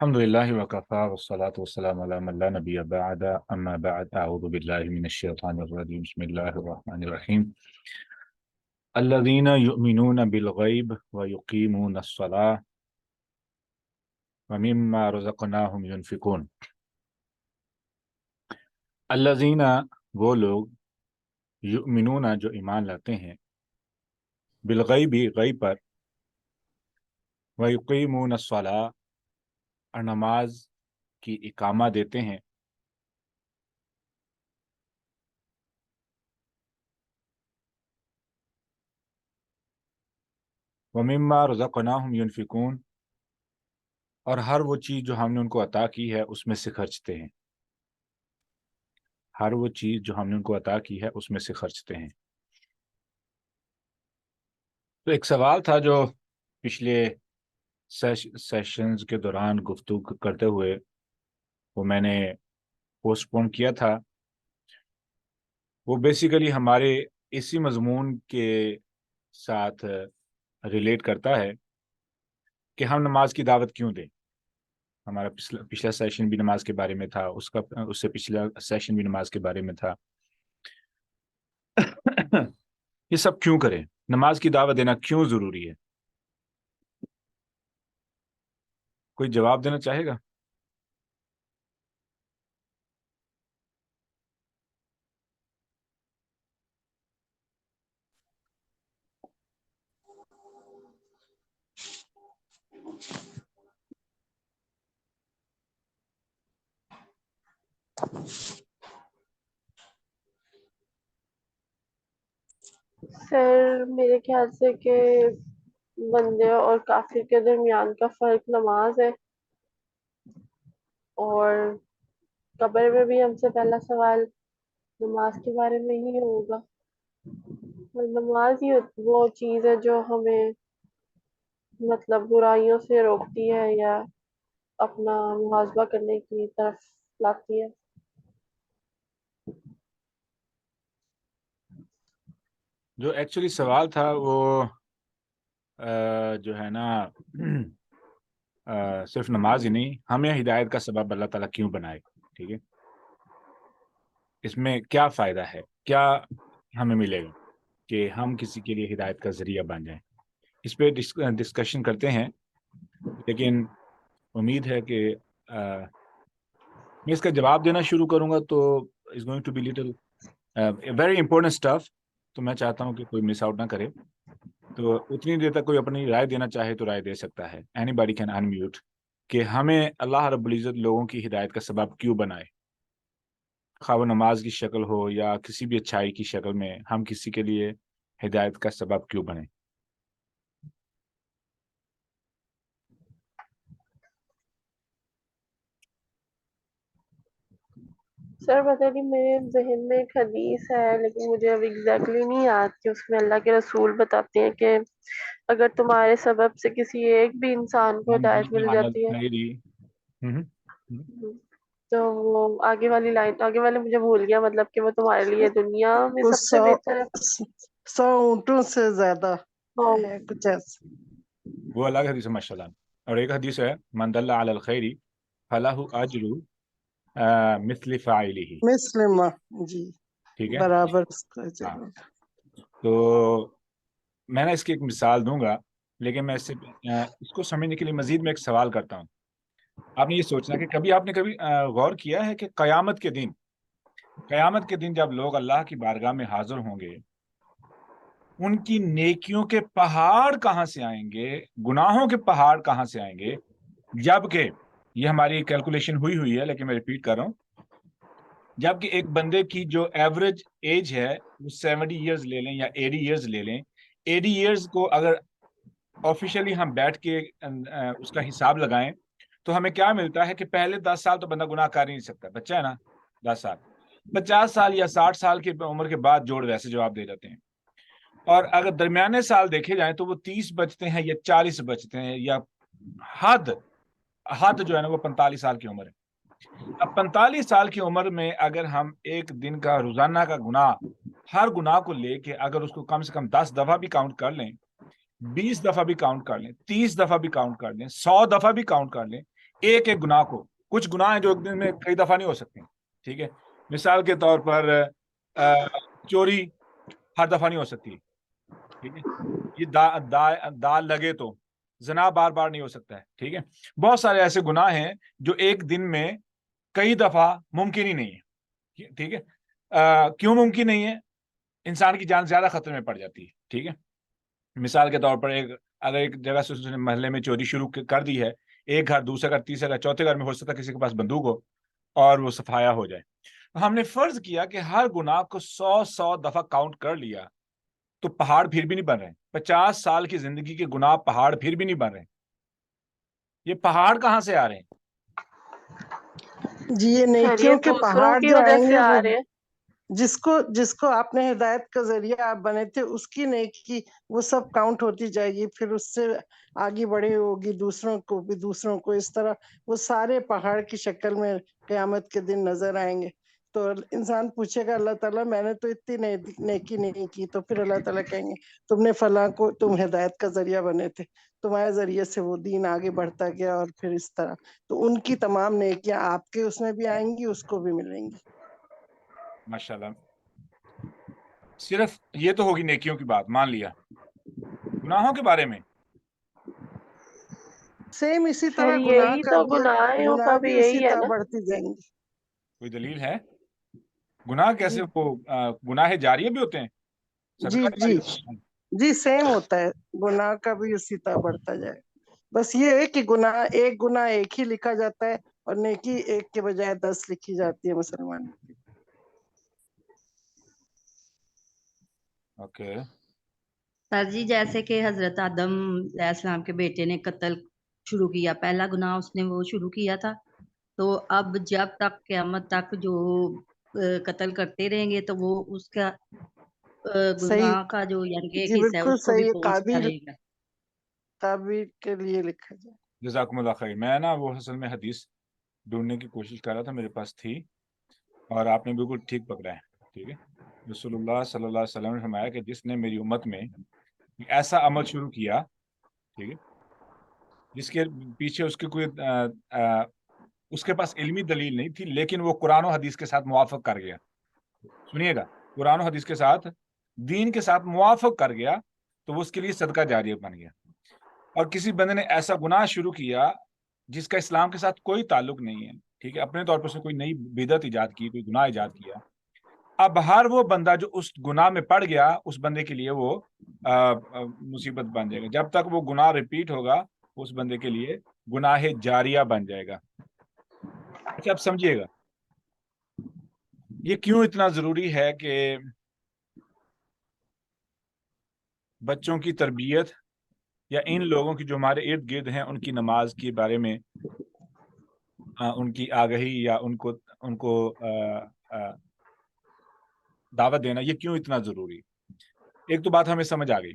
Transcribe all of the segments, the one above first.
الحمد لله وكفى والصلاة والسلام على من لا نبي بعد أما بعد أعوذ بالله من الشيطان الرجيم بسم الله الرحمن الرحيم الذين يؤمنون بالغيب ويقيمون الصلاة ومما رزقناهم ينفقون. الذين وہ لوگ یؤمنون جو ایمان لاتے ہیں بالغیب غیب پر ویقیمون الصلاة اور نماز کی اقامہ دیتے ہیں وَمِمَّا رَزَقْنَاهُمْ يُنْفِقُونَ اور ہر وہ چیز جو ہم نے ان کو عطا کی ہے اس میں سے خرچتے ہیں. ہر وہ چیز جو ہم نے ان کو عطا کی ہے اس میں سے خرچتے ہیں. تو ایک سوال تھا جو پچھلے سیشنز کے دوران گفتگو کرتے ہوئے وہ میں نے پوسٹ پون کیا تھا. وہ بیسیکلی ہمارے اسی مضمون کے ساتھ ریلیٹ کرتا ہے کہ ہم نماز کی دعوت کیوں دیں. ہمارا پچھلا سیشن بھی نماز کے بارے میں تھا، اس سے پچھلا سیشن بھی نماز کے بارے میں تھا. یہ سب کیوں کریں؟ نماز کی دعوت دینا کیوں ضروری ہے؟ کوئی جواب دینا چاہے گا؟ سر میرے خیال سے کہ بندے اور کافر کے درمیان کا فرق نماز ہے، اور قبر میں بھی ہم سے پہلا سوال نماز کے بارے میں ہی ہوگا. اور نماز ہی وہ چیز ہے جو ہمیں مطلب برائیوں سے روکتی ہے یا اپنا محاسبہ کرنے کی طرف لاتی ہے. جو ایکچولی سوال تھا وہ جو ہے نا صرف نماز ہی نہیں، ہمیں ہدایت کا سبب اللہ تعالیٰ کیوں بنائے. ٹھیک ہے، اس میں کیا فائدہ ہے، کیا ہمیں ملے گا کہ ہم کسی کے لیے ہدایت کا ذریعہ بن جائیں. اس پہ ڈسکشن کرتے ہیں، لیکن امید ہے کہ میں اس کا جواب دینا شروع کروں گا تو it's going to be little very important stuff. تو میں چاہتا ہوں کہ کوئی مس آؤٹ نہ کرے. تو اتنی دیر تک کوئی اپنی رائے دینا چاہے تو رائے دے سکتا ہے. Any body can in mute کہ ہمیں اللہ رب العزت لوگوں کی ہدایت کا سبب کیوں بنائے، خواہ وہ نماز کی شکل ہو یا کسی بھی اچھائی کی شکل میں ہم کسی کے لیے ہدایت کا سبب کیوں بنے. سر پتہ نہیں میرے ذہن میں ایک حدیث ہے لیکن مجھے اب ایگزیکٹلی نہیں یاد کہ اس میں اللہ کے رسول بتاتے ہیں کہ اگر تمہارے سبب سے کسی ایک بھی انسان کو ہدایت مل جاتی ہے تو وہ آگے والے مجھے بھول گیا، مطلب کہ وہ تمہارے لیے دنیا میں سب سے بہتر ہے. 100 اونٹوں سے زیادہ ہاں ہے کچھ ایسا. وہ الگ حدیث ہے ماشاء اللہ. اور ایک حدیث ہے من دل علی الخیر فلہ اجر مثل فاعلہ. مسلمہ جی ٹھیک ہے، برابر اس کا ہاں. جواب. تو میں نے اس کی ایک مثال دوں گا، لیکن میں اس کو سمجھنے کے لیے مزید میں ایک سوال کرتا ہوں. آپ نے یہ سوچنا کہ کبھی آپ نے غور کیا ہے کہ قیامت کے دن جب لوگ اللہ کی بارگاہ میں حاضر ہوں گے، ان کی نیکیوں کے پہاڑ کہاں سے آئیں گے، گناہوں کے پہاڑ کہاں سے آئیں گے؟ جبکہ یہ ہماری کیلکولیشن ہوئی ہے، لیکن میں ریپیٹ کر رہا ہوں، جبکہ ایک بندے کی جو ایوریج ایج ہے وہ 70 ایئرز لے لیں یا 80 ایئرز لے لیں. 80 ایئرز کو اگر آفیشلی ہم بیٹھ کے اس کا حساب لگائیں تو ہمیں کیا ملتا ہے کہ پہلے 10 سال تو بندہ گناہ کر ہی نہیں سکتا، بچہ ہے نا. 10 سال، 50 سال یا 60 سال کی عمر کے بعد جوڑ ویسے جواب دے جاتے ہیں. اور اگر درمیانے سال دیکھے جائیں تو وہ 30 بچتے ہیں یا 40 بچتے ہیں، یا حد جو ہے نا وہ 45 سال کی عمر ہے. اب 45 سال کی عمر میں اگر ہم ایک دن کا روزانہ کا گناہ، ہر گناہ کو لے کے اگر اس کو کم سے کم 10 دفعہ بھی کاؤنٹ کر لیں، 20 دفعہ بھی کاؤنٹ کر لیں، 30 دفعہ بھی کاؤنٹ کر لیں، 100 دفعہ بھی کاؤنٹ کر لیں، ایک ایک گناہ کو. کچھ گناہ ہیں جو ایک دن میں کئی دفعہ نہیں ہو سکتے, ٹھیک ہے. مثال کے طور پر چوری ہر دفعہ نہیں ہو سکتی, ٹھیک ہے. یہ دال لگے تو زنا بار بار نہیں ہو سکتا ہے, ٹھیک ہے. بہت سارے ایسے گناہ ہیں جو ایک دن میں کئی دفعہ ممکن ہی نہیں ہے, ٹھیک ہے. کیوں ممکن نہیں ہے؟ انسان کی جان زیادہ خطرے میں پڑ جاتی ہے, ٹھیک ہے. مثال کے طور پر اگر ایک جگہ سے اس نے محلے میں چوری شروع کر دی ہے, ایک گھر, دوسرے گھر, تیسرے گھر, چوتھے گھر میں ہو سکتا ہے کسی کے پاس بندوق ہو اور وہ صفایا ہو جائے. ہم نے فرض کیا کہ ہر گناہ کو 100 دفعہ کاؤنٹ کر لیا تو پہاڑ پھر بھی نہیں بن رہے. 50 سال کی زندگی کے گناہ پہاڑ پھر بھی نہیں بن رہے. یہ پہاڑ کہاں سے آ رہے ہیں؟ جی یہ سر یہ نیکیوں کے دوسروں پہاڑ کی جو وجہ آئیں سے گے آ وہ رہے ہیں. جس کو آپ نے ہدایت کا ذریعہ آپ بنے تھے اس کی نیکی وہ سب کاؤنٹ ہوتی جائے گی, پھر اس سے آگے بڑھے ہوگی دوسروں کو اس طرح وہ سارے پہاڑ کی شکل میں قیامت کے دن نظر آئیں گے. تو انسان پوچھے گا اللہ تعالیٰ میں نے تو اتنی نیکی نہیں کی, تو پھر اللہ تعالیٰ کہیں گے تم نے فلاں کو, تم ہدایت کا ذریعہ بنے تھے, تمہارے ذریعے سے وہ دین آگے بڑھتا گیا, اور پھر اس طرح تو ان کی تمام نیکیاں آپ کے اس میں بھی آئیں گی, اس کو بھی ملیں گی. ماشاءاللہ. صرف یہ تو ہوگی نیکیوں کی بات, مان لیا. گناہوں کے بارے میں سیم اسی سر طرح یہی تو گناہوں کا گناہ بھی بھی اسی یہی ہے طرح نا. بڑھتی جائیں گی. کوئی دلیل ہے؟ گناہ کیسے جی وہ گناہ جاریہ بھی ہوتے ہیں, جی صدقہ جی جاریہ ہوتا ہے. جی سیم ہوتا ہے, گناہ کا بھی اسی طرح بڑھتا جائے. بس یہ ہے کہ ایک گناہ ایک ہی لکھا جاتا ہے اور نیکی ایک کے بجائے 10 لکھی جاتی ہے مسلمان کی. اوکے. سر جی جیسے کہ حضرت آدم علیہ السلام کے بیٹے نے قتل شروع کیا, پہلا گناہ اس نے وہ شروع کیا تھا, تو اب جب تک قیامت تک جو قتل کرتے رہیں گے تو وہ اس کا صحیح, گناہ کا جو یعنی کہ ایک جی حصہ ہے بالکل اس کو بھی صحیح. پہنچتا رہے گا. قابل کے لیے لکھا جائے. جزاکم اللہ خیر. میں نا وہ اصل میں حدیث ڈھونڈنے کی کوشش کر رہا تھا, میرے پاس تھی, اور آپ نے بالکل ٹھیک پکڑا ہے, ٹھیک ہے. رسول اللہ صلی اللہ علیہ وسلم نے فرمایا کہ جس نے میری امت میں ایسا عمل شروع کیا, ٹھیک ہے, جس کے پیچھے اس کی کوئی اس کے پاس علمی دلیل نہیں تھی, لیکن وہ قرآن و حدیث کے ساتھ موافق کر گیا. سنیے گا, قرآن و حدیث کے ساتھ, دین کے ساتھ موافق کر گیا, تو وہ اس کے لیے صدقہ جاریہ بن گیا. اور کسی بندے نے ایسا گناہ شروع کیا جس کا اسلام کے ساتھ کوئی تعلق نہیں ہے, ٹھیک ہے, اپنے طور پر اس نے کوئی نئی بدعت ایجاد کی, کوئی گناہ ایجاد کیا, اب ہر وہ بندہ جو اس گناہ میں پڑ گیا اس بندے کے لیے وہ مصیبت بن جائے گا. جب تک وہ گناہ ریپیٹ ہوگا اس بندے کے لیے گناہ جاریہ بن جائے گا. اچھا اب سمجھیے گا یہ کیوں اتنا ضروری ہے کہ بچوں کی تربیت یا ان لوگوں کی جو ہمارے ارد گرد ہیں ان کی نماز کے بارے میں ان کی آگہی یا ان کو دعوت دینا, یہ کیوں اتنا ضروری؟ ایک تو بات ہمیں سمجھ آ گئی,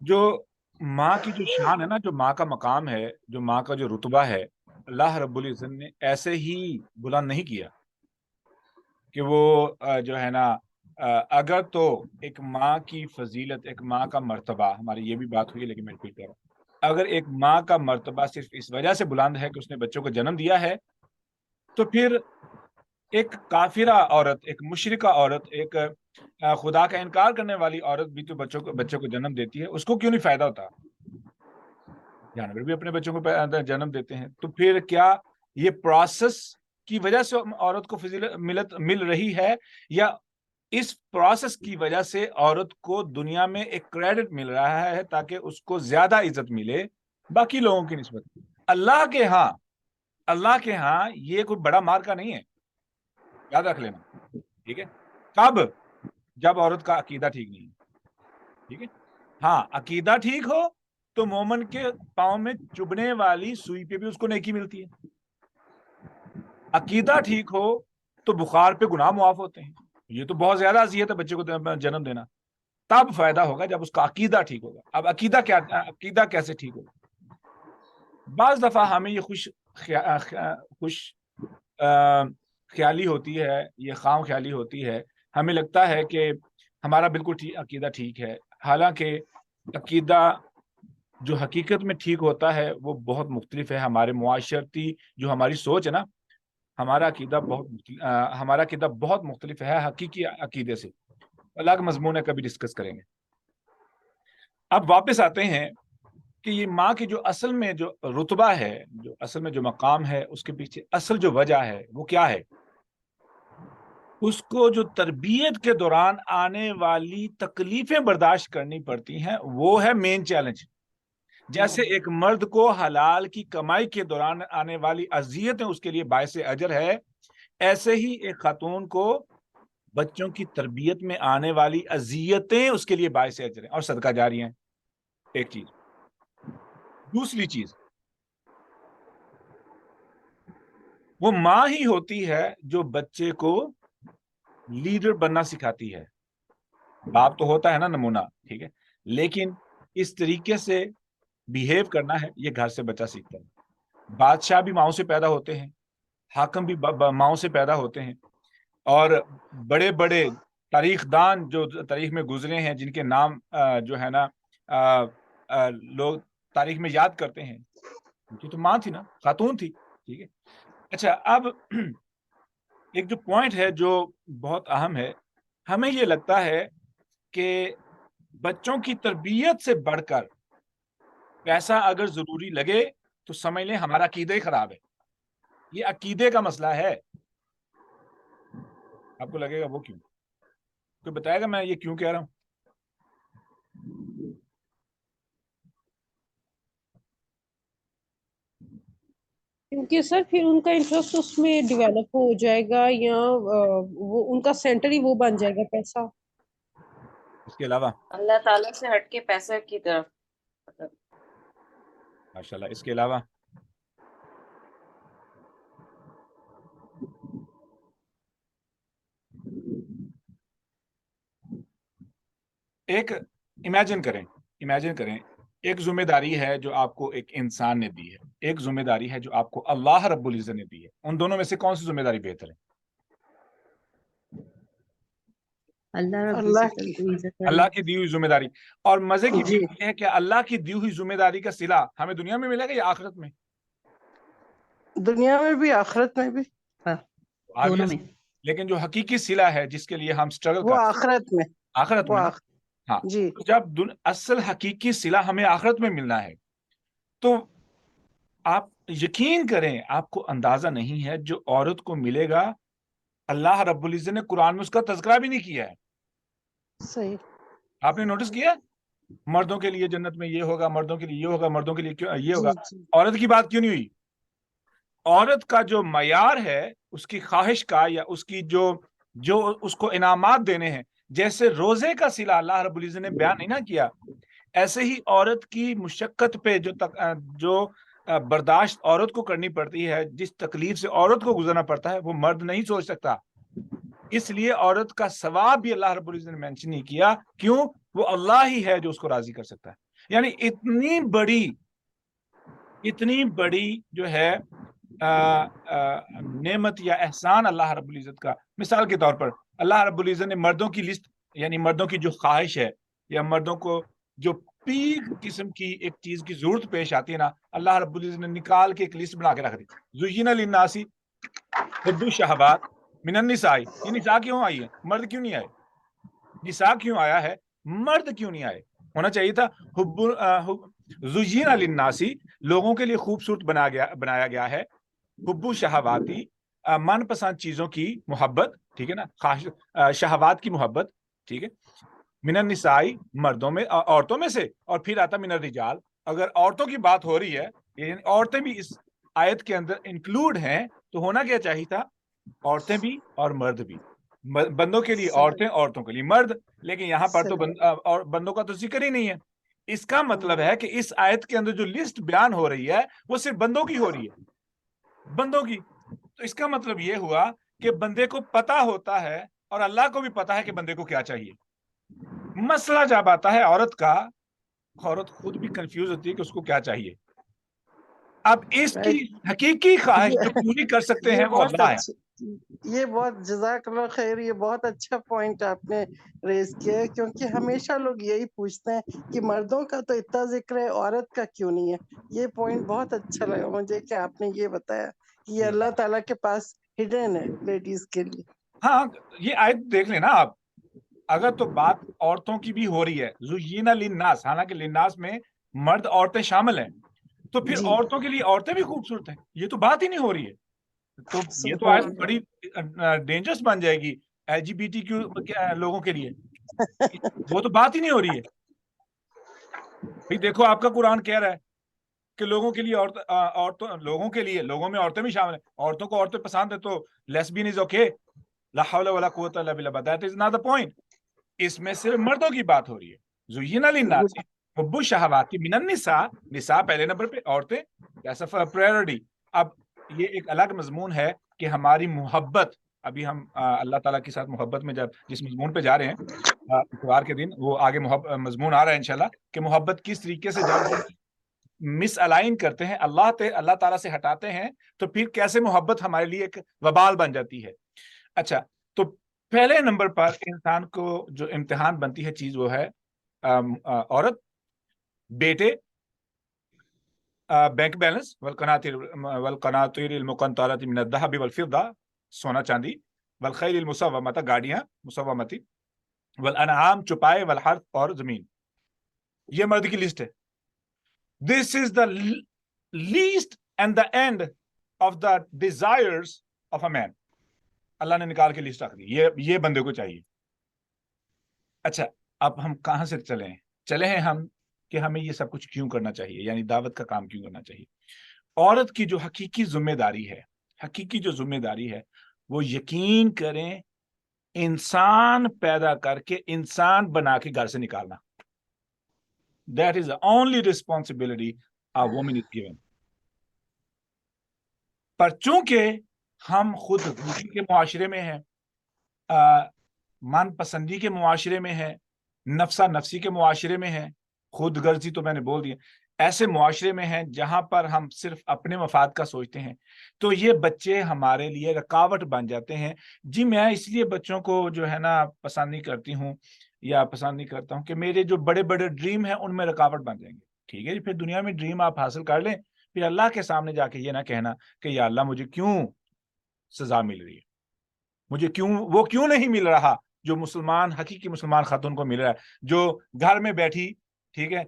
جو ماں کی جو شان ہے نا, جو ماں کا مقام ہے, جو ماں کا جو رتبہ ہے, اللہ رب العزت نے ایسے ہی بلند نہیں کیا کہ وہ جو ہے نا اگر تو ایک ماں کی فضیلت, ایک ماں کا مرتبہ, ہماری یہ بھی بات ہوئی لیکن میں ریپیٹ کر رہا ہوں, اگر ایک ماں کا مرتبہ صرف اس وجہ سے بلند ہے کہ اس نے بچوں کو جنم دیا ہے, تو پھر ایک کافرہ عورت, ایک مشرکہ عورت, ایک خدا کا انکار کرنے والی عورت بھی تو بچوں کو جنم دیتی ہے, اس کو کیوں نہیں فائدہ ہوتا؟ جانور بھی اپنے بچوں کو جنم دیتے ہیں. تو پھر کیا یہ پروسیس کی وجہ سے عورت کو فضیلت مل رہی ہے, یا اس پروسیس کی وجہ سے عورت کو دنیا میں ایک کریڈٹ مل رہا ہے تاکہ اس کو زیادہ عزت ملے باقی لوگوں کی نسبت؟ اللہ کے ہاں یہ کوئی بڑا مارکا نہیں ہے, یاد رکھ لینا, ٹھیک ہے. کب؟ جب عورت کا عقیدہ ٹھیک نہیں ہے, ٹھیک ہے. ہاں عقیدہ ٹھیک ہو تو مومن کے پاؤں میں چبھنے والی سوئی پہ بھی اس کو نیکی ملتی ہے. عقیدہ ٹھیک ہو تو بخار پہ گناہ معاف ہوتے ہیں. یہ تو بہت زیادہ اذیت ہے بچے کو جنم دینا. تب فائدہ ہوگا جب اس کا عقیدہ ٹھیک ہوگا. اب عقیدہ کیسے ٹھیک ہوگا؟ بعض دفعہ ہمیں یہ خوش خیالی ہوتی ہے, یہ خام خیالی ہوتی ہے, ہمیں لگتا ہے کہ ہمارا بالکل عقیدہ ٹھیک ہے, حالانکہ عقیدہ جو حقیقت میں ٹھیک ہوتا ہے وہ بہت مختلف ہے. ہمارے معاشرتی جو ہماری سوچ ہے نا، ہمارا عقیدہ بہت مختلف ہے حقیقی عقیدے سے. الگ مضمون ہے، کبھی ڈسکس کریں گے. اب واپس آتے ہیں کہ یہ ماں کی جو اصل میں جو رتبہ ہے، جو اصل میں جو مقام ہے، اس کے پیچھے اصل جو وجہ ہے وہ کیا ہے؟ اس کو جو تربیت کے دوران آنے والی تکلیفیں برداشت کرنی پڑتی ہیں، وہ ہے مین چیلنج. جیسے ایک مرد کو حلال کی کمائی کے دوران آنے والی اذیتیں اس کے لیے باعث اجر ہے، ایسے ہی ایک خاتون کو بچوں کی تربیت میں آنے والی اذیتیں اس کے لیے باعث اجر ہیں اور صدقہ جاری ہیں. ایک چیز. دوسری چیز، وہ ماں ہی ہوتی ہے جو بچے کو لیڈر بننا سکھاتی ہے. باپ تو ہوتا ہے نا نمونہ، ٹھیک ہے، لیکن اس طریقے سے بیہیو کرنا ہے یہ گھر سے بچہ سیکھتا ہے. بادشاہ بھی ماؤں سے پیدا ہوتے ہیں، حاکم بھی ماؤں سے پیدا ہوتے ہیں، اور بڑے بڑے تاریخ دان جو تاریخ میں گزرے ہیں، جن کے نام جو ہے نا لوگ تاریخ میں یاد کرتے ہیں، ان کی تو ماں تھی نا، خاتون تھی. ٹھیک ہے. اچھا، اب ایک جو پوائنٹ ہے جو بہت اہم ہے، ہمیں یہ لگتا ہے کہ بچوں کی تربیت سے بڑھ کر پیسہ اگر ضروری لگے تو سمجھ لیں ہمارا عقیدہ ہی خراب ہے. یہ عقیدے کا مسئلہ ہے. آپ کو لگے گا وہ کیوں؟ کوئی بتائے گا میں یہ کیوں کہہ رہا ہوں؟ کیونکہ سر پھر ان کا انٹرسٹ اس میں ڈیولپ ہو جائے گا، یا وہ ان کا سینٹر ہی وہ بن جائے گا پیسہ. اس کے علاوہ اللہ تعالیٰ سے ہٹ کے پیسہ کی طرف. ماشاءاللہ. اس کے علاوہ ایک امیجن کریں ایک ذمہ داری ہے جو آپ کو ایک انسان نے دی ہے، ایک ذمہ داری ہے جو آپ کو اللہ رب العزت نے دی ہے. ان دونوں میں سے کون سی ذمہ داری بہتر ہے؟ اللہ رب اللہ العزت اللہ کی دی ہوئی ذمہ داری. اور مزے کی جی بات یہ ہے کہ اللہ کی دی ہوئی ذمہ داری کا صلہ ہمیں دنیا میں ملے گا یا آخرت میں؟ دنیا میں بھی آخرت میں بھی، دونوں میں. لیکن جو حقیقی صلہ ہے جس کے لیے ہم سٹرگل وہ کرتے ہیں، آخرت میں. آخرت میں نا. ہاں، جی جب اصل حقیقی صلہ ہمیں آخرت میں ملنا ہے تو آپ یقین کریں آپ کو اندازہ نہیں ہے جو عورت کو ملے گا. اللہ رب العزت نے قرآن میں اس کا تذکرہ بھی نہیں کیا ہے. صحیح. آپ نے نوٹس کیا؟ مردوں کے لیے جنت میں یہ ہوگا، مردوں کے لیے یہ ہوگا، مردوں کے لیے یہ ہوگا. جی عورت کی بات کیوں نہیں ہوئی؟ عورت کا جو معیار ہے اس کی خواہش کا، یا اس کی جو اس کو انعامات دینے ہیں، جیسے روزے کا صلہ اللہ رب العزت نے بیان نہیں نہ کیا، ایسے ہی عورت کی مشقت پہ جو برداشت عورت کو کرنی پڑتی ہے، جس تکلیف سے عورت کو گزرنا پڑتا ہے، وہ مرد نہیں سوچ سکتا. اس لیے عورت کا ثواب بھی اللہ رب العزت نے مینشن نہیں کیا. کیوں؟ وہ اللہ ہی ہے جو اس کو راضی کر سکتا ہے. یعنی اتنی بڑی جو ہے نعمت یا احسان اللہ رب العزت کا. مثال کے طور پر اللہ رب العزت نے مردوں کی لسٹ، یعنی مردوں کی جو خواہش ہے یا مردوں کو جو پیک قسم کی ایک چیز کی ضرورت پیش آتی ہے نا، اللہ رب العزت نے نکال کے ایک لسٹ بنا کے رکھ دی. زُيِّنَ لِلنَّاسِ حُبُّ الشَّهَوَاتِ مِنَ النِّسَاءِ. یہ نساء کیوں آئی ہے؟ مرد کیوں نہیں آئے؟ نساء کیوں آیا ہے؟ مرد کیوں نہیں آئے؟ ہونا چاہیے تھا زُيِّنَ لِلنَّاسِ، لوگوں کے لیے خوبصورت بنایا گیا ہے. حب شہواتی، من پسند چیزوں کی محبت، ٹھیک ہے نا، شہوات کی محبت، ٹھیک ہے. من النساء، مردوں میں، عورتوں میں سے. اور پھر آتا من الرجال. اگر عورتوں کی بات ہو رہی ہے، یعنی عورتیں بھی اس آیت کے اندر انکلوڈ ہیں، تو ہونا کیا چاہیے تھا؟ عورتیں بھی اور مرد بھی. بندوں کے لیے عورتیں، عورتوں کے لیے مرد. لیکن یہاں پر تو بندوں کا تو ذکر ہی نہیں ہے. اس کا مطلب ہے کہ اس آیت کے اندر جو لسٹ بیان ہو رہی ہے وہ صرف بندوں کی ہو رہی ہے، بندوں کی. تو اس کا مطلب یہ ہوا کہ بندے کو پتا ہوتا ہے اور اللہ کو بھی پتا ہے کہ بندے کو کیا چاہیے. مسئلہ جب آتا ہے عورت کا، عورت خود بھی کنفیوز ہوتی ہے کہ اس کو کیا چاہیے. اب اس کی حقیقی خواہش جو پوری کر سکتے ہیں وہ اللہ ہے. یہ بہت جزاک اللہ خیر، یہ بہت اچھا پوائنٹ آپ نے ریز کیا ہے، کیونکہ ہمیشہ لوگ یہی پوچھتے ہیں کہ مردوں کا تو اتنا ذکر ہے، عورت کا کیوں نہیں ہے. یہ پوائنٹ بہت اچھا لگا مجھے کہ آپ نے یہ بتایا کہ یہ اللہ تعالیٰ کے پاس ہڈن ہے لیڈیز کے لیے. ہاں یہ آیت دیکھ لیں نا آپ، اگر تو بات عورتوں کی بھی ہو رہی ہے، زُیِّنَ لِلنَّاسِ، حالانکہ للناس میں مرد عورتیں شامل ہیں، تو پھر جی عورتوں کے لیے عورتیں بھی خوبصورت ہیں، یہ تو بات ہی نہیں ہو رہی ہے. تو یہ تو سبحان آج بڑی ڈینجرس بن جائے گی LGBTQ لوگوں کے لیے. وہ تو بات ہی نہیں ہو رہی ہے. بھئی دیکھو آپ کا قرآن کہہ رہا ہے کہ لوگوں کے لیے عورتوں، لوگوں کے لیے، لوگوں میں عورتیں بھی شامل ہیں. عورتوں کو عورتیں پسند ہے تو لیسبین از اوکے. لا حول ولا قوت الا باللہ. That is not the point. اس میں صرف مردوں کی بات ہو رہی ہے. زُیِّنَ لِلنَّاسِ حُبُّ الشَّهَوَاتِ مِنَ النِّسَاءِ، نساء پہلے نمبر پہ، عورتیں ایز اے پرائرٹی. اب یہ ایک الگ مضمون ہے کہ ہماری محبت، ابھی ہم اللہ تعالیٰ کے ساتھ محبت میں جس مضمون پہ جا رہے ہیں اتوار کے دن، وہ آگے مضمون آ رہا ہے انشاءاللہ کہ محبت کس طریقے سے جب مس الائن کرتے ہیں، اللہ تعالیٰ سے ہٹاتے ہیں، تو پھر کیسے محبت ہمارے لیے ایک وبال بن جاتی ہے. اچھا، تو پہلے نمبر پر انسان کو جو امتحان بنتی ہے چیز وہ ہے عورت، بیٹے، بینک بیلنس، والقناطیر المقنطرۃ من الذهب والفضہ، سونا چاندی، والخیل المسومۃ، گاڑیاں مسومتی، والانعام، چوپائے، والحرث، اور زمین. یہ مرد کی لسٹ ہے. This is the least and the end of the desires of a man. اللہ نے نکال کے لسٹ رکھ دی، یہ بندے کو چاہیے. اچھا، اب ہم کہاں سے چلے ہیں ہم کہ ہمیں یہ سب کچھ کیوں کرنا چاہیے، یعنی دعوت کا کام کیوں کرنا چاہیے. عورت کی جو حقیقی ذمہ داری ہے وہ یقین کریں انسان پیدا کر کے، انسان بنا کے گھر سے نکالنا. That is the only responsibility a woman is given. پر چونکہ ہم خود غرضی کے معاشرے میں ہیں، من پسندی کے معاشرے میں ہیں، نفسا نفسی کے معاشرے میں ہیں، خود غرضی تو میں نے بول دیا، ایسے معاشرے میں ہیں جہاں پر ہم صرف اپنے مفاد کا سوچتے ہیں، تو یہ بچے ہمارے لیے رکاوٹ بن جاتے ہیں. جی میں اس لیے بچوں کو جو ہے نا پسند نہیں کرتی ہوں یا پسند نہیں کرتا ہوں کہ میرے جو بڑے بڑے ڈریم ہیں ان میں رکاوٹ بن جائیں گے. ٹھیک ہے جی، پھر دنیا میں ڈریم آپ حاصل کر لیں، پھر اللہ کے سامنے جا کے یہ نہ کہنا کہ یا اللہ مجھے کیوں سزا مل رہی ہے، مجھے وہ کیوں نہیں مل رہا جو حقیقی مسلمان خاتون کو مل رہا ہے، جو گھر میں بیٹھی، ٹھیک ہے،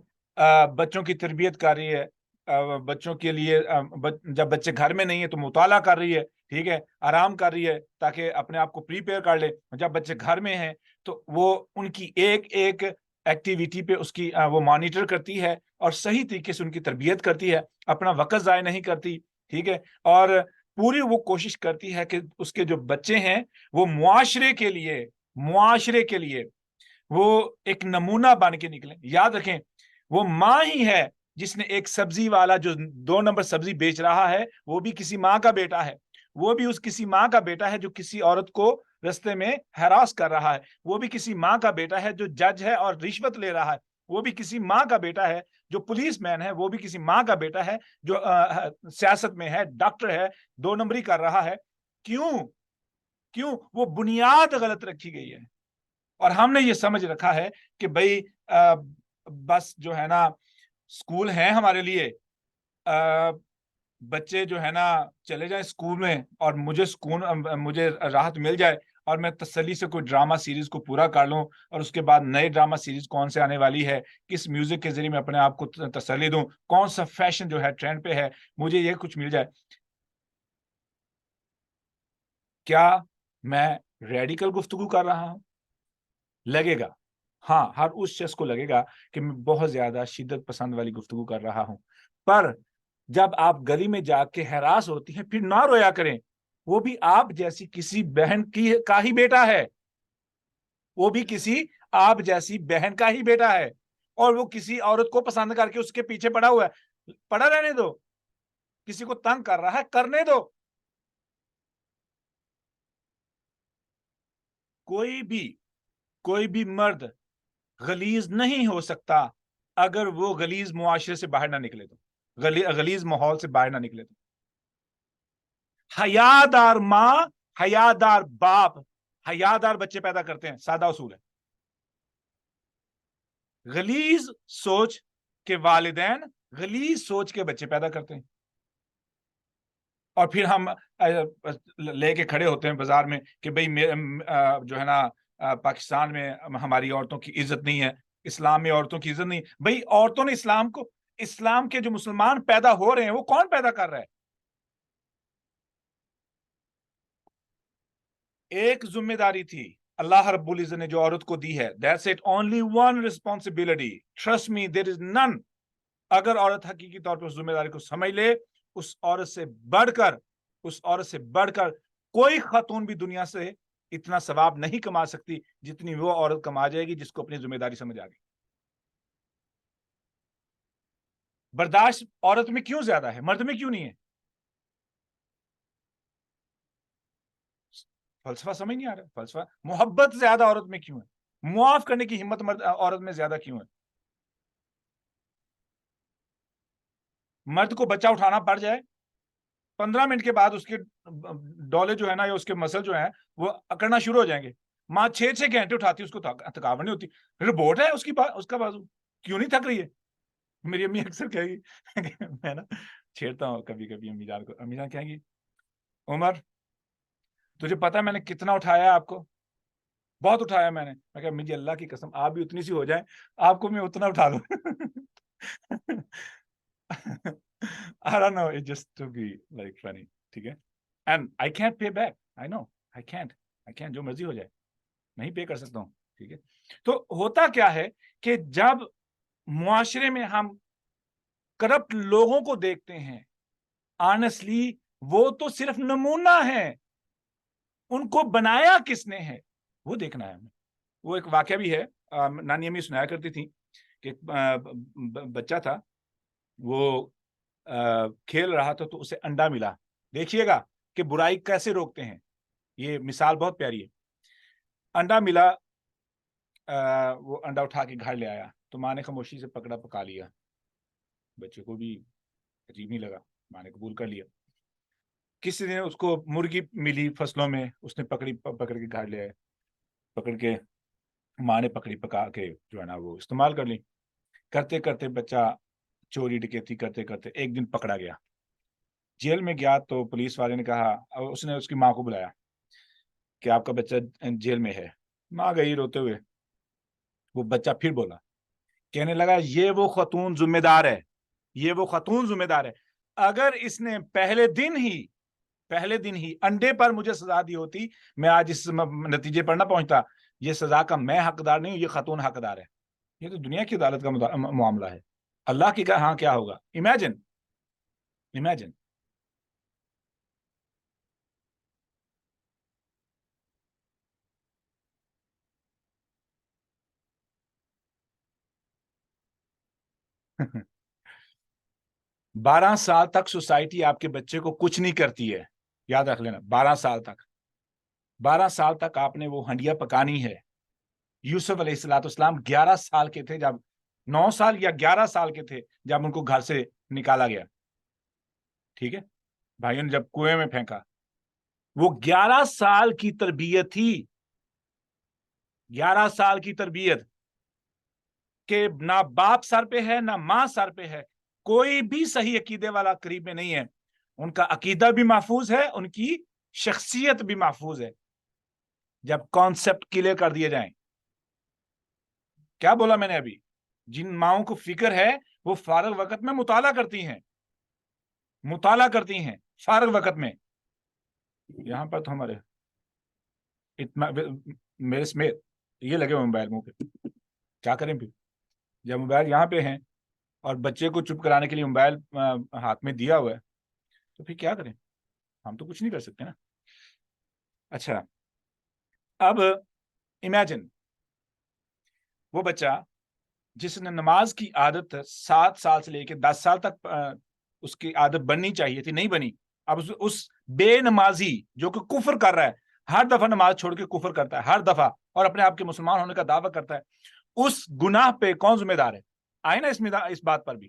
بچوں کی تربیت کر رہی ہے، بچوں کے لیے جب بچے گھر میں نہیں ہے تو مطالعہ کر رہی ہے، ٹھیک ہے، آرام کر رہی ہے تاکہ اپنے آپ کو پریپیئر کر لے. جب بچے گھر میں ہیں تو وہ ان کی ایک ایک ایکٹیویٹی پہ اس کی وہ مانیٹر کرتی ہے اور صحیح طریقے سے ان کی تربیت کرتی ہے، اپنا وقت ضائع نہیں کرتی، ٹھیک ہے، اور پوری وہ کوشش کرتی ہے کہ اس کے جو بچے ہیں وہ معاشرے کے لیے وہ ایک نمونہ بن کے نکلیں. یاد رکھیں وہ ماں ہی ہے جس نے ایک سبزی والا جو 2 نمبر سبزی بیچ رہا ہے وہ بھی کسی ماں کا بیٹا ہے، وہ بھی اس کسی ماں کا بیٹا ہے جو کسی عورت کو رستے میں ہراس کر رہا ہے، وہ بھی کسی ماں کا بیٹا ہے جو جج ہے اور رشوت لے رہا ہے، وہ بھی کسی ماں کا بیٹا ہے جو پولیس مین ہے، وہ بھی کسی ماں کا بیٹا ہے جو سیاست میں ہے، ڈاکٹر ہے، 2 نمبری کر رہا ہے. کیوں وہ بنیاد غلط رکھی گئی ہے اور ہم نے یہ سمجھ رکھا ہے کہ بھئی بس جو ہے نا اسکول ہیں ہمارے لیے، بچے جو ہے نا چلے جائیں اسکول میں اور مجھے راحت مل جائے اور میں تسلی سے کوئی ڈرامہ سیریز کو پورا کر لوں، اور اس کے بعد نئے ڈرامہ سیریز کون سے آنے والی ہے، کس میوزک کے ذریعے میں اپنے آپ کو تسلی دوں، کون سا فیشن جو ہے ٹرینڈ پہ ہے، مجھے یہ کچھ مل جائے. کیا میں ریڈیکل گفتگو کر رہا ہوں؟ لگے گا، ہاں، ہر اس شخص کو لگے گا کہ میں بہت زیادہ شدت پسند والی گفتگو کر رہا ہوں. پر جب آپ گلی میں جا کے ہراس ہوتی ہیں پھر نہ رویا کریں، وہ بھی آپ جیسی کسی بہن کا ہی بیٹا ہے، وہ بھی کسی آپ جیسی بہن کا ہی بیٹا ہے، اور وہ کسی عورت کو پسند کر کے اس کے پیچھے پڑا ہوا ہے، پڑا رہنے دو. کسی کو تنگ کر رہا ہے کرنے دو. کوئی بھی مرد غلیظ نہیں ہو سکتا اگر وہ غلیظ معاشرے سے باہر نہ نکلے. تو غلیظ ماحول سے باہر نہ نکلے تو. حیادار ماں، حیادار باپ حیادار بچے پیدا کرتے ہیں، سادہ اصول ہے. غلیظ سوچ کے والدین غلیظ سوچ کے بچے پیدا کرتے ہیں. اور پھر ہم لے کے کھڑے ہوتے ہیں بازار میں کہ بھئی جو ہے نا پاکستان میں ہماری عورتوں کی عزت نہیں ہے، اسلام میں عورتوں کی عزت نہیں. بھئی عورتوں نے اسلام کے جو مسلمان پیدا ہو رہے ہیں وہ کون پیدا کر رہا ہے؟ ایک ذمہ داری تھی اللہ رب العزت نے جو عورت کو دی ہے. That's it, only one responsibility. Trust me, there is none. اگر عورت حقیقی طور پر اس ذمہ داری کو سمجھ لے، اس عورت سے بڑھ کر کوئی خاتون بھی دنیا سے اتنا ثواب نہیں کما سکتی جتنی وہ عورت کما جائے گی جس کو اپنی ذمہ داری سمجھ آ گئی. برداشت عورت میں کیوں زیادہ ہے، مرد میں کیوں نہیں ہے؟ فلسفہ سمجھ نہیں آ رہا. فلسفہ محبت زیادہ عورت میں کیوں ہے؟ معاف کرنے کی ہمت عورت میں زیادہ کیوں ہے؟ مرد کو بچہ اٹھانا پڑ جائے، 15 منٹ کے بعد اس کے ڈولے جو ہے نا یا اس کے مسل جو ہیں وہ اکڑنا شروع ہو جائیں گے. ماں 6 گھنٹے اٹھاتی، اس کو تھکاوٹ نہیں ہوتی. روبوٹ ہے اس کا بازو، کیوں نہیں تھک رہی ہے؟ میری امی اکثر کہے گی میں نا چھیڑتا ہوں کبھی کبھی امی جان کو. امی جان کہیں گی عمر تجھے پتا میں نے کتنا اٹھایا آپ کو؟ بہت اٹھایا میں نے. میں کہا مجھے اللہ کی قسم آپ بھی اتنی سی ہو جائیں، آپ کو میں اتنا اٹھا لوں. I don't know, it just to be like funny. ٹھیک ہے. And I can't pay back. I know. I can't. جو مرضی ہو جائے نہیں پے کر سکتا ہوں. ٹھیک ہے. تو ہوتا کیا ہے کہ جب معاشرے میں ہم کرپٹ لوگوں کو دیکھتے ہیں، آنیسٹلی وہ تو صرف نمونہ ہے، ان کو بنایا کس نے ہے وہ دیکھنا ہے ہمیں. وہ ایک واقعہ بھی ہے، نانی امی سنایا کرتی تھی کہ بچہ تھا، وہ کھیل رہا تھا تو اسے انڈا ملا. دیکھیے گا کہ برائی کیسے روکتے ہیں، یہ مثال بہت پیاری ہے. انڈا ملا، وہ انڈا اٹھا کے گھر لے آیا تو ماں نے خاموشی سے پکا لیا. بچے کو بھی عجیب نہیں لگا، ماں نے قبول کر لیا. کسی نے اس کو مرغی ملی فصلوں میں، اس نے پکڑ کے گھر لے آئے، پکڑ کے ماں نے پکا کے جو ہے نا وہ استعمال کر لی. کرتے کرتے بچہ چوری ڈکیتی کرتے کرتے ایک دن پکڑا گیا، جیل میں گیا. تو پولیس والے نے کہا، اس نے اس کی ماں کو بلایا کہ آپ کا بچہ جیل میں ہے. ماں گئی روتے ہوئے. وہ بچہ پھر بولا، کہنے لگا یہ وہ خاتون ذمہ دار ہے، یہ وہ خاتون ذمہ دار ہے. اگر اس نے پہلے دن ہی انڈے پر مجھے سزا دی ہوتی، میں آج اس نتیجے پر نہ پہنچتا. یہ سزا کا میں حقدار نہیں ہوں، یہ خاتون حقدار ہے. یہ تو دنیا کی عدالت کا معاملہ ہے. اللہ کی ہاں کیا ہوگا؟ امیجن 12 سال تک سوسائٹی آپ کے بچے کو کچھ نہیں کرتی ہے، یاد رکھ لینا. 12 سال تک آپ نے وہ ہنڈیا پکانی ہے. یوسف علیہ السلام 11 سال کے تھے جب 9 سال یا 11 سال کے تھے جب ان کو گھر سے نکالا گیا. ٹھیک ہے. بھائیوں نے جب کنویں میں پھینکا، وہ 11 سال کی تربیت تھی. 11 سال کی تربیت کہ نہ باپ سر پہ ہے نہ ماں سر پہ ہے. کوئی بھی صحیح عقیدے والا قریب میں نہیں ہے. ان کا عقیدہ بھی محفوظ ہے، ان کی شخصیت بھی محفوظ ہے. جب کانسیپٹ کلیئر کر دیے جائیں. کیا بولا میں نے ابھی؟ جن ماؤں کو فکر ہے وہ فارغ وقت میں مطالعہ کرتی ہیں فارغ وقت میں. یہاں پر تو ہمارے میرے سمیت یہ لگے ہوئے موبائل منہ پہ. کیا کریں پھر جب موبائل یہاں پہ ہیں اور بچے کو چپ کرانے کے لیے موبائل ہاتھ میں دیا ہوا ہے تو پھر کیا کریں؟ ہم تو کچھ نہیں کر سکتے نا. اچھا، اب امیجن وہ بچہ جس نے نماز کی عادت 7 سال سے لے کے 10 سال تک اس کی عادت بننی چاہیے تھی، نہیں بنی. اب اس بے نمازی جو کہ کفر کر رہا ہے، ہر دفعہ نماز چھوڑ کے کفر کرتا ہے ہر دفعہ، اور اپنے آپ کے مسلمان ہونے کا دعویٰ کرتا ہے، اس گناہ پہ کون ذمہ دار ہے؟ آئے نا اس بات پر بھی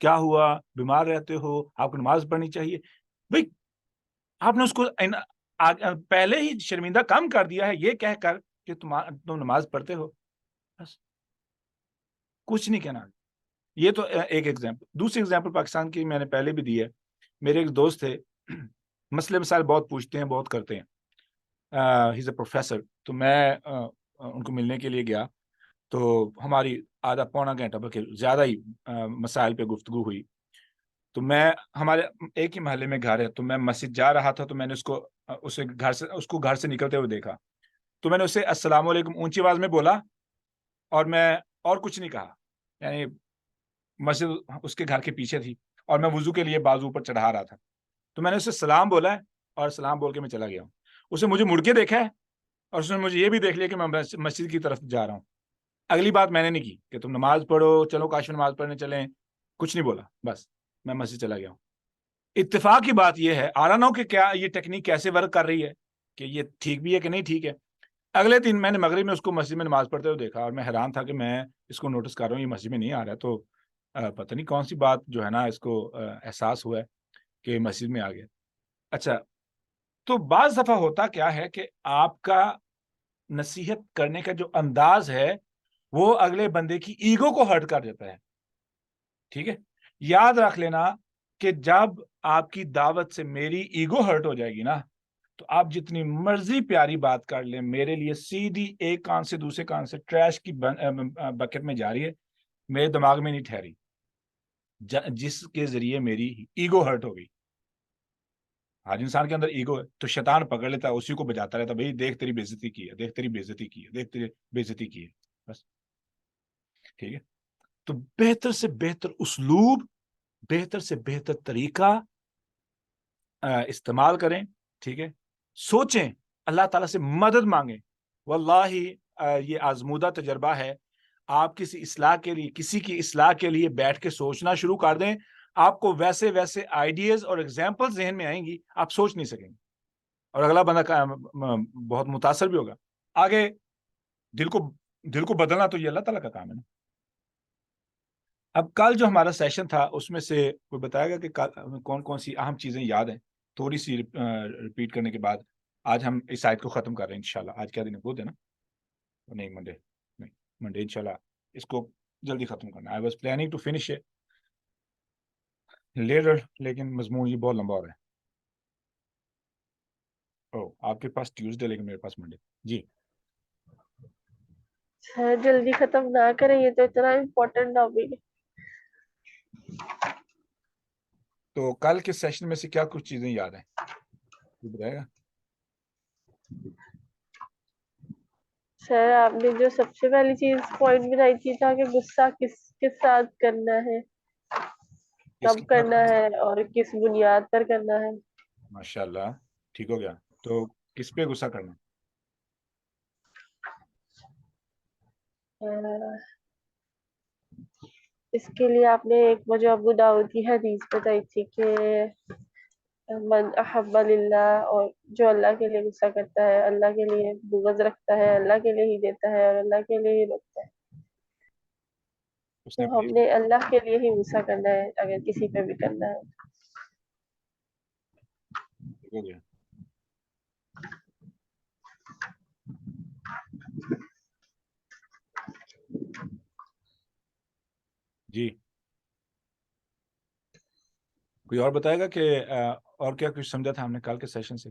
کیا ہوا, بیمار رہتے ہو, آپ کو نماز پڑھنی چاہیے. بھائی آپ نے اس کو پہلے ہی شرمندہ کم کر دیا ہے یہ کہہ کر کہ تم نماز پڑھتے ہو, بس کچھ نہیں کہنا. یہ تو ایک ایگزامپل. دوسری ایگزامپل پاکستان کی میں نے پہلے بھی دی ہے. میرے ایک دوست تھے, مسئلے مسائل بہت پوچھتے ہیں, بہت کرتے ہیں, ہی از اے پروفیسر. تو میں ان کو ملنے کے لیے گیا, تو ہماری آدھا پونا گھنٹہ بلکہ زیادہ ہی مسائل پہ گفتگو ہوئی. تو میں ہمارے ایک ہی محلے میں گھر ہے, تو میں مسجد جا رہا تھا, تو میں نے اس کو گھر سے نکلتے ہوئے دیکھا. تو میں نے اسے السلام علیکم اونچی آواز میں بولا, اور میں اور کچھ نہیں کہا. یعنی مسجد اس کے گھر کے پیچھے تھی, اور میں وضو کے لیے بازو پر چڑھا رہا تھا. تو میں نے اسے سلام بولا ہے, اور سلام بول کے میں چلا گیا ہوں. اسے مجھے مڑ کے دیکھا ہے, اور اس نے مجھے یہ بھی دیکھ لیا کہ میں مسجد کی طرف جا رہا ہوں. اگلی بات میں نے نہیں کی کہ تم نماز پڑھو, چلو کاش نماز پڑھنے چلیں, کچھ نہیں بولا, بس میں مسجد چلا گیا ہوں. اتفاق کی بات یہ ہے, آ رہا نہ ہو کہ کیا یہ ٹیکنیک کیسے ورک کر رہی ہے, کہ یہ ٹھیک بھی ہے کہ نہیں ٹھیک ہے. اگلے دن میں نے مغرب میں اس کو مسجد میں نماز پڑھتے ہوئے دیکھا, اور میں حیران تھا کہ میں اس کو نوٹس کر رہا ہوں یہ مسجد میں نہیں آ رہا. تو پتہ نہیں کون سی بات جو ہے نا اس کو احساس ہوا ہے کہ مسجد میں آ گیا. اچھا, تو بعض دفعہ ہوتا کیا ہے کہ آپ کا نصیحت کرنے کا جو انداز ہے وہ اگلے بندے کی ایگو کو ہرٹ کر دیتا ہے. ٹھیک ہے, یاد رکھ لینا کہ جب آپ کی دعوت سے میری ایگو ہرٹ ہو جائے گی نا, تو آپ جتنی مرضی پیاری بات کر لیں, میرے لیے سیدھی ایک کان سے دوسرے کان سے ٹریش کی بکٹ میں جا رہی ہے, میرے دماغ میں نہیں ٹھہری, جس کے ذریعے میری ایگو ہرٹ ہو گئی. ہر انسان کے اندر ایگو ہے, تو شیطان پکڑ لیتا ہے, اسی کو بجاتا رہتا, بھائی دیکھ تیری بےزتی کی ہے, دیکھ تیری بےزتی کی ہے, دیکھ تیری بےزتی کی ہے, بس. ٹھیک ہے, تو بہتر سے بہتر اسلوب, بہتر سے بہتر طریقہ استعمال کریں. ٹھیک ہے, سوچیں, اللہ تعالیٰ سے مدد مانگیں. واللہ یہ آزمودہ تجربہ ہے. آپ کسی اصلاح کے لیے, کسی کی اصلاح کے لیے بیٹھ کے سوچنا شروع کر دیں, آپ کو ویسے ویسے آئیڈیاز اور ایگزامپل ذہن میں آئیں گی, آپ سوچ نہیں سکیں گے, اور اگلا بندہ بہت متاثر بھی ہوگا. آگے دل کو بدلنا تو یہ اللہ تعالیٰ کا کام ہے نا. اب کل جو ہمارا سیشن تھا اس میں سے کوئی بتائے گا کہ کون کون سی اہم چیزیں یاد ہیں, تھوڑی سی ریپیٹ کرنے کے بعد آج ہم اس آیت کو ختم کر رہے ہیں انشاءاللہ. آج کیا دن ہے, بدھ ہے نا, نہیں منڈے انشاءاللہ اس کو جلدی ختم کرنا. I was planning to finish it later, لیکن مضمون یہ بہت لمبا ہو رہا ہے. آپ کے پاس ٹیوزڈے لیکن میرے پاس منڈے. جی سر جلدی ختم نہ کریں, یہ تو اتنا امپورٹنٹ ٹاپک ہے. تو کل کے سیشن میں سے کیا کچھ چیزیں یاد ہیں, بتائے گا؟ سر آپ نے جو سب سے پہلی چیز پوائنٹ بتائی تھی تھا کہ غصہ کس کے ساتھ کرنا ہے, کب کرنا ہے, اور کس بنیاد پر کرنا ہے. ماشاءاللہ, ٹھیک ہو گیا. تو کس پہ غصہ کرنا؟ اس کے لیے آپ نے ایک مجھے ابو داؤد کی حدیث بتائی تھی کہ من احب للہ, اور جو اللہ کے لیے غصہ کرتا ہے, اللہ کے لیے بغض رکھتا ہے, اللہ کے لیے ہی دیتا ہے اور اللہ کے لیے ہی روکتا ہے. تو ہم نے اللہ کے لیے ہی غصہ کرنا ہے اگر کسی پہ بھی کرنا ہے. ہو گیا. جی کوئی اور بتائے گا کہ اور کیا کچھ سمجھا تھا ہم نے کل کے سیشن سے؟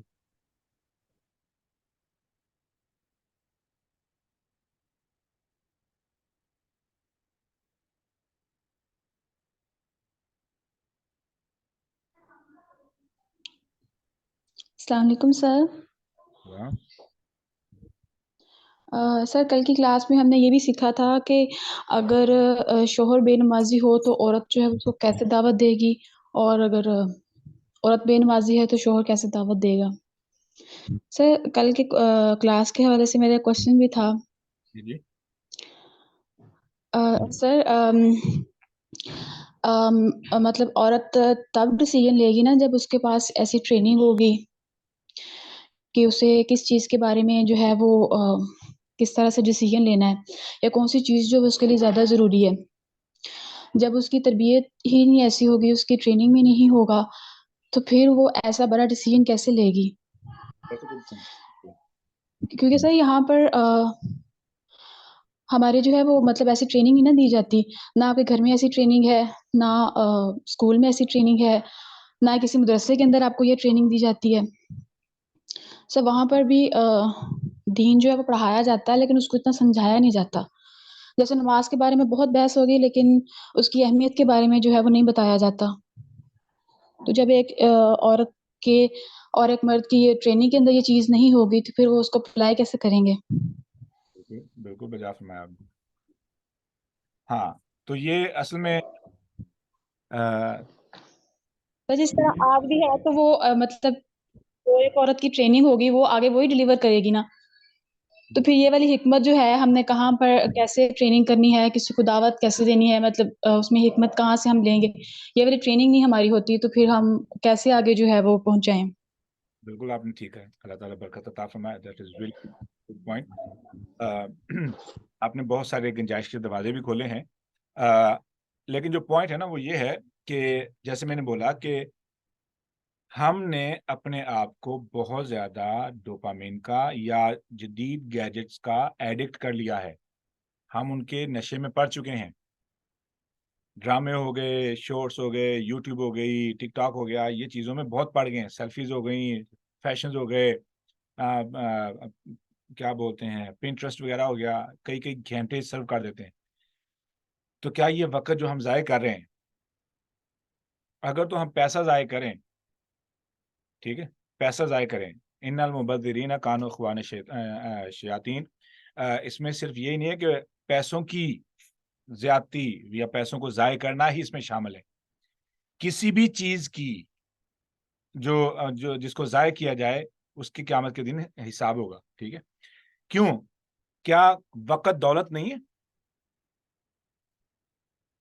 السلام علیکم سر. سر کل کی کلاس میں ہم نے یہ بھی سیکھا تھا کہ اگر شوہر بے نمازی ہو تو عورت جو ہے اس کو کیسے دعوت دے گی, اور اگر عورت بے نمازی ہے تو شوہر کیسے دعوت دے گا. سر کل کے کلاس کے حوالے سے میرا کوشچن بھی تھا. جی سر مطلب عورت تب ڈیسیژن لے گی نا جب اس کے پاس ایسی ٹریننگ ہوگی کہ اسے کس چیز کے بارے میں جو ہے وہ کس طرح سے ڈیسیژن لینا ہے, یا کون سی چیز جو اس کے لیے زیادہ ضروری ہے. جب اس کی تربیت ہی نہیں ایسی ہوگی, اس کی ٹریننگ میں نہیں ہوگا, تو پھر وہ ایسا بڑا ڈیسیژن کیسے لے گی؟ کیونکہ سر یہاں پر ہمارے جو ہے وہ مطلب ایسی ٹریننگ ہی نہ دی جاتی, نہ آپ کے گھر میں ایسی ٹریننگ ہے, نہ اسکول میں ایسی ٹریننگ ہے, نہ کسی مدرسے کے اندر آپ کو یہ ٹریننگ دی جاتی ہے. سر وہاں پر بھی دین جو ہے وہ پڑھایا جاتا ہے, لیکن اس کو اتنا سمجھایا نہیں جاتا. جیسے نماز کے بارے میں بہت بحث ہوگی, لیکن اس کی اہمیت کے بارے میں جو ہے وہ نہیں بتایا جاتا. تو جب ایک عورت کے اور ایک مرد کی یہ ٹریننگ کے اندر یہ چیز نہیں ہوگی, تو پھر وہ اس کو اپلائی کیسے کریں گے؟ بالکل بجا فرمایا آپ نے. ہاں, تو یہ اصل میں تو جس طرح آگ بھی ہے, تو وہ مطلب وہ ایک عورت کی ٹریننگ ہوگی, وہ آگے وہی ڈلیور کرے گی نا. تو پھر یہ والی حکمت جو ہے, ہم نے کہاں پر کیسے ٹریننگ کرنی ہے, کسی کو دعوت کیسے دینی ہے, مطلب اس میں حکمت کہاں سے ہم لیں گے؟ یہ والی ٹریننگ نہیں ہماری ہوتی, تو پھر ہم کیسے آگے جو ہے وہ پہنچائیں؟ بالکل آپ نے ٹھیک ہے, اللہ تعالیٰ برکت عطا فرمائے. That is really good point. آپ نے بہت سارے گنجائش کے دروازے بھی کھولے ہیں, لیکن جو پوائنٹ ہے نا وہ یہ ہے کہ جیسے میں نے بولا کہ ہم نے اپنے آپ کو بہت زیادہ ڈوپامین کا یا جدید گیجٹس کا ایڈکٹ کر لیا ہے. ہم ان کے نشے میں پڑ چکے ہیں. ڈرامے ہو گئے, شارٹس ہو گئے, یوٹیوب ہو گئی, ٹک ٹاک ہو گیا, یہ چیزوں میں بہت پڑ گئے ہیں. سیلفیز ہو گئیں, فیشنز ہو گئے, کیا بولتے ہیں, پنٹرسٹ وغیرہ ہو گیا, کئی کئی گھنٹے سرو کر دیتے ہیں. تو کیا یہ وقت جو ہم ضائع کر رہے ہیں, اگر تو ہم پیسہ ضائع کریں, ٹھیک ہے, پیسہ ضائع کریں, ان المبذرین کانوا اخوان شیاطین, اس میں صرف یہی نہیں ہے کہ پیسوں کی زیادتی یا پیسوں کو ضائع کرنا ہی اس میں شامل ہے. کسی بھی چیز کی جو جس کو ضائع کیا جائے, اس کی قیامت کے دن حساب ہوگا. ٹھیک ہے, کیوں؟ کیا وقت دولت نہیں ہے؟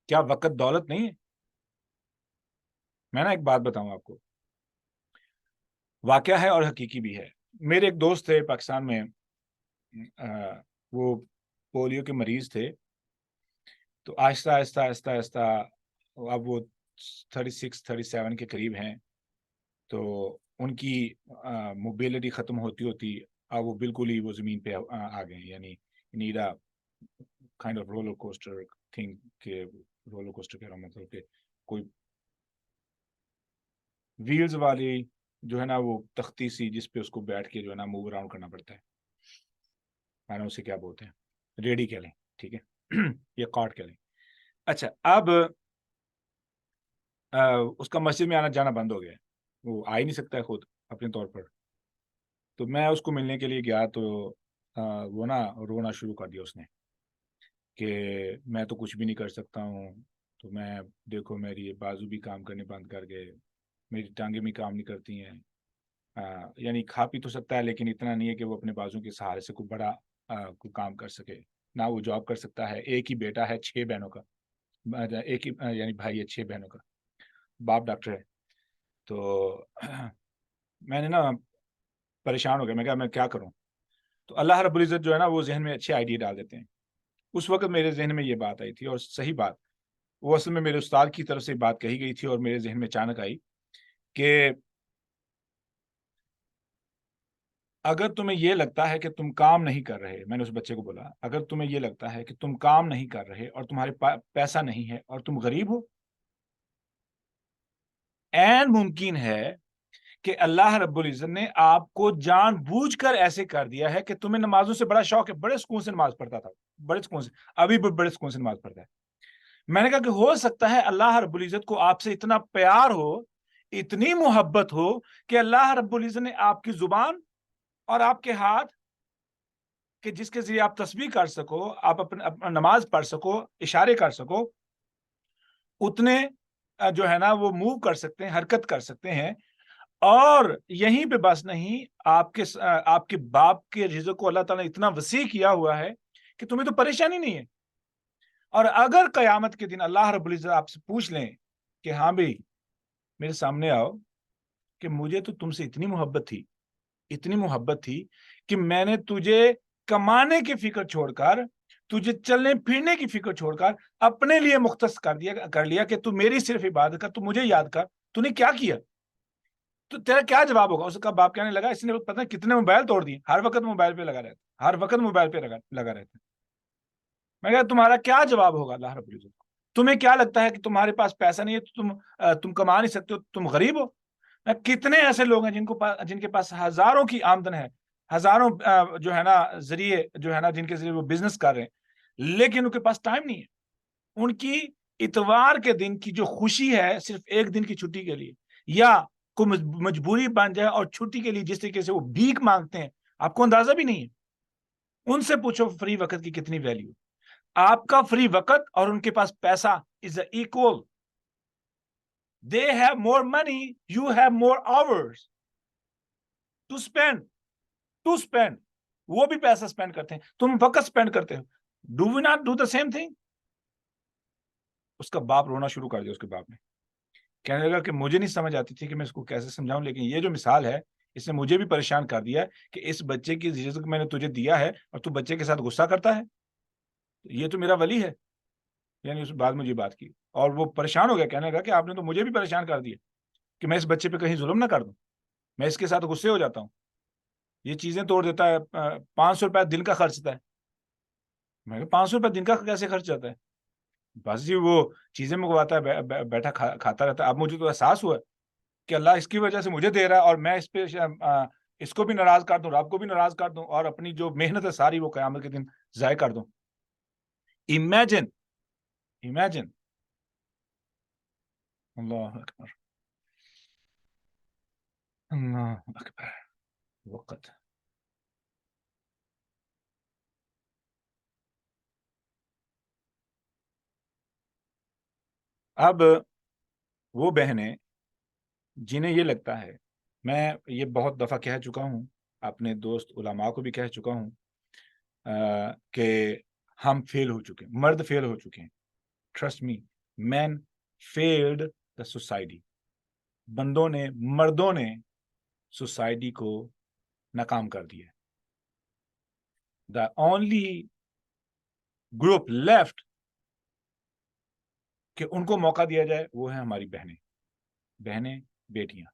کیا وقت دولت نہیں ہے؟ میں نا ایک بات بتاؤں آپ کو, واقعہ ہے اور حقیقی بھی ہے. میرے ایک دوست تھے پاکستان میں, وہ پولیو کے مریض تھے. تو آہستہ آہستہ آہستہ آہستہ اب وہ 36-37 کے قریب ہیں. تو ان کی موبیلٹی ختم ہوتی ہوتی اب وہ بالکل ہی وہ زمین پہ آ گئے ہیں. یعنی need a kind of roller coaster thing, کہ رولر کوسٹر کہہ رہا ہوں, مطلب کہ کوئی ویلز والی جو ہے نا وہ تختی سی, جس پہ اس کو بیٹھ کے جو ہے نا موو اراؤنڈ کرنا پڑتا ہے. میں نے اسے کیا بولتے ہیں, ریڈی کہہ لیں, ٹھیک ہے, یہ کارٹ کہہ لیں. اچھا, اب اس کا مسجد میں آنا جانا بند ہو گیا, وہ آ ہی نہیں سکتا ہے خود اپنے طور پر. تو میں اس کو ملنے کے لیے گیا, تو وہ نا رونا شروع کر دیا اس نے کہ میں تو کچھ بھی نہیں کر سکتا ہوں. تو میں دیکھو, میری بازو بھی کام کرنے بند کر گئے, میری ٹانگیں بھی کام نہیں کرتی ہیں. یعنی کھا پی تو سکتا ہے, لیکن اتنا نہیں ہے کہ وہ اپنے بازو کے سہارے سے کوئی بڑا کوئی کام کر سکے. نہ وہ جاب کر سکتا ہے. ایک ہی بیٹا ہے 6 بہنوں کا, ایک ہی یعنی بھائی ہے 6 بہنوں کا, باپ ڈاکٹر ہے. تو میں نے نا پریشان ہو گیا, میں کہا میں کیا کروں. تو اللہ رب العزت جو ہے نا وہ ذہن میں اچھے آئیڈیا ڈال دیتے ہیں. اس وقت میرے ذہن میں یہ بات آئی تھی, اور صحیح بات, وہ اصل میں میرے استاد کی طرف سے بات کہی گئی تھی, اور میرے ذہن میں اچانک آئی کہ اگر تمہیں یہ لگتا ہے کہ تم کام نہیں کر رہے, میں نے اس بچے کو بولا, اگر تمہیں یہ لگتا ہے کہ تم کام نہیں کر رہے اور تمہارے پیسہ نہیں ہے اور تم غریب ہو, این ممکن ہے کہ اللہ رب العزت نے آپ کو جان بوجھ کر ایسے کر دیا ہے کہ تمہیں نمازوں سے بڑا شوق ہے. بڑے سکون سے نماز پڑھتا تھا, بڑے سکون سے, ابھی بھی بڑے سکون سے نماز پڑھتا ہے. میں نے کہا کہ ہو سکتا ہے اللہ رب العزت کو آپ سے اتنا پیار ہو, اتنی محبت ہو, کہ اللہ رب العزت نے آپ کی زبان اور آپ کے ہاتھ, کہ جس کے ذریعے آپ تسبیح کر سکو, آپ اپنا نماز پڑھ سکو, اشارے کر سکو, اتنے جو ہے نا وہ موو کر سکتے ہیں, حرکت کر سکتے ہیں. اور یہیں پہ بس نہیں, آپ کے باپ کے رزق کو اللہ تعالیٰ نے اتنا وسیع کیا ہوا ہے کہ تمہیں تو پریشانی نہیں ہے. اور اگر قیامت کے دن اللہ رب العزت آپ سے پوچھ لیں کہ ہاں بھائی میرے سامنے آؤ, کہ مجھے تو تم سے اتنی محبت تھی کہ میں نے تجھے کمانے کی فکر چھوڑ کر تجھے چلنے پھرنے کی فکر چھوڑ کر اپنے لیے مختص کر لیا کہ تو میری صرف عبادت کر, تو مجھے یاد کر, تو نے کیا کیا؟ تو تیرا کیا جواب ہوگا؟ اس کا باپ کہنے لگا, اس نے پتہ ہے کتنے موبائل توڑ دیے, ہر وقت موبائل پہ لگا رہتا, ہر وقت موبائل پہ لگا رہتا. میں کہا تمہارا کیا جواب ہوگا اللہ رب العزت کو؟ تمہیں کیا لگتا ہے کہ تمہارے پاس پیسہ نہیں ہے تو تم کما نہیں سکتے ہو, تم غریب ہو؟ کتنے ایسے لوگ ہیں جن کے پاس ہزاروں کی آمدن ہے, ہزاروں جو ہے نا ذریعے جو ہے نا جن کے ذریعے وہ بزنس کر رہے ہیں, لیکن ان کے پاس ٹائم نہیں ہے. ان کی اتوار کے دن کی جو خوشی ہے صرف ایک دن کی چھٹی کے لیے, یا کوئی مجبوری بن جائے اور چھٹی کے لیے جس طریقے سے وہ بھیک مانگتے ہیں, آپ کو اندازہ بھی نہیں ہے. ان سے پوچھو فری وقت کی کتنی ویلیو. آپ کا فری وقت اور ان کے پاس پیسہ is equal. They have more money, you have more hours to spend. وہ بھی پیسہ spend کرتے ہیں, تم وقت spend کرتے ہو. Do we not do the same thing? اس کا باپ رونا شروع کر دیا. اس کے باپ نے کہنے لگا کہ مجھے نہیں سمجھ آتی تھی کہ میں اس کو کیسے سمجھاؤں, لیکن یہ جو مثال ہے اس نے مجھے بھی پریشان کر دیا کہ اس بچے کی رزق میں نے تجھے دیا ہے اور تو بچے کے ساتھ غصہ کرتا ہے. یہ تو میرا ولی ہے. یعنی اس بعد مجھے بات کی اور وہ پریشان ہو گیا, کہنے لگا کہ آپ نے تو مجھے بھی پریشان کر دیا کہ میں اس بچے پہ کہیں ظلم نہ کر دوں, میں اس کے ساتھ غصے ہو جاتا ہوں, یہ چیزیں توڑ دیتا ہے, 500 روپے دن کا خرچ ہوتا ہے. میں کہ 500 روپے دن کا کیسے خرچ جاتا ہے؟ بس جی وہ چیزیں منگواتا ہے, بیٹھا کھاتا رہتا ہے. اب مجھے تو احساس ہوا کہ اللہ اس کی وجہ سے مجھے دے رہا ہے اور میں اس پہ اس کو بھی ناراض کر دوں, رب کو بھی ناراض کر دوں, اور اپنی جو محنت ہے ساری وہ قیامت کے دن ضائع کر دوں. امیجن اللہ اکبر, اللہ اکبر. وقت اب وہ بہنیں جنہیں یہ لگتا ہے, میں یہ بہت دفعہ کہہ چکا ہوں, اپنے دوست علماء کو بھی کہہ چکا ہوں کہ ہم فیل ہو چکے ہیں, مرد فیل ہو چکے ہیں. Trust me, men failed the society. مردوں نے سوسائٹی کو ناکام کر دیا. دا اونلی گروپ لیفٹ کہ ان کو موقع دیا جائے وہ ہے ہماری بہنیں بیٹیاں.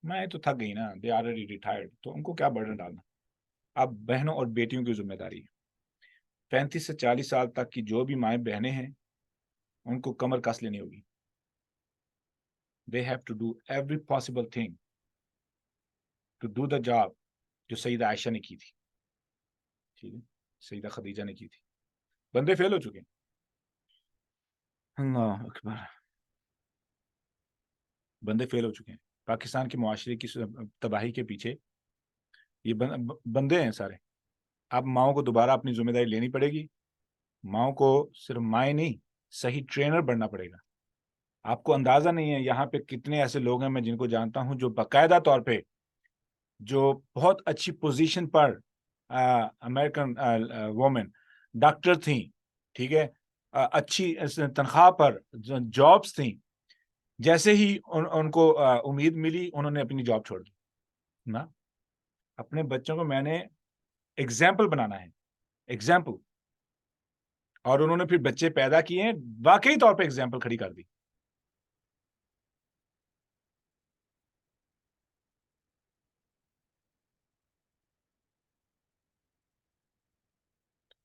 میں تو تھک گئی نا, دے آلریڈی ریٹائرڈ, تو ان کو کیا برڈن ڈالنا. اب بہنوں اور بیٹیوں کی ذمہ داری ہے. 35 سے 40 سال تک کی جو بھی مائیں بہنیں ہیں ان کو کمر کس لینی ہوگی. They have to do every possible thing to do the job جو سیدہ عائشہ نے کی تھی, ٹھیک ہے, سیدہ خدیجہ نے کی تھی. بندے فیل ہو چکے ہیں. اللہ اکبر, بندے فیل ہو چکے ہیں. پاکستان کے معاشرے کی تباہی کے پیچھے یہ بندے ہیں سارے. اب ماؤں کو دوبارہ اپنی ذمہ داری لینی پڑے گی. ماؤں کو صرف مائیں نہیں, صحیح ٹرینر بننا پڑے گا. آپ کو اندازہ نہیں ہے یہاں پہ کتنے ایسے لوگ ہیں میں جن کو جانتا ہوں جو باقاعدہ طور پہ جو بہت اچھی پوزیشن پر امریکن وومن ڈاکٹر تھیں, ٹھیک ہے, اچھی تنخواہ پر جابس تھیں, جیسے ہی ان کو امید ملی انہوں نے اپنی جاب چھوڑ دی نا. اپنے بچوں کو میں نے ایگزامپل بنانا ہے, ایگزامپل, اور انہوں نے پھر بچے پیدا کیے ہیں, واقعی طور پہ ایگزامپل کھڑی کر دی.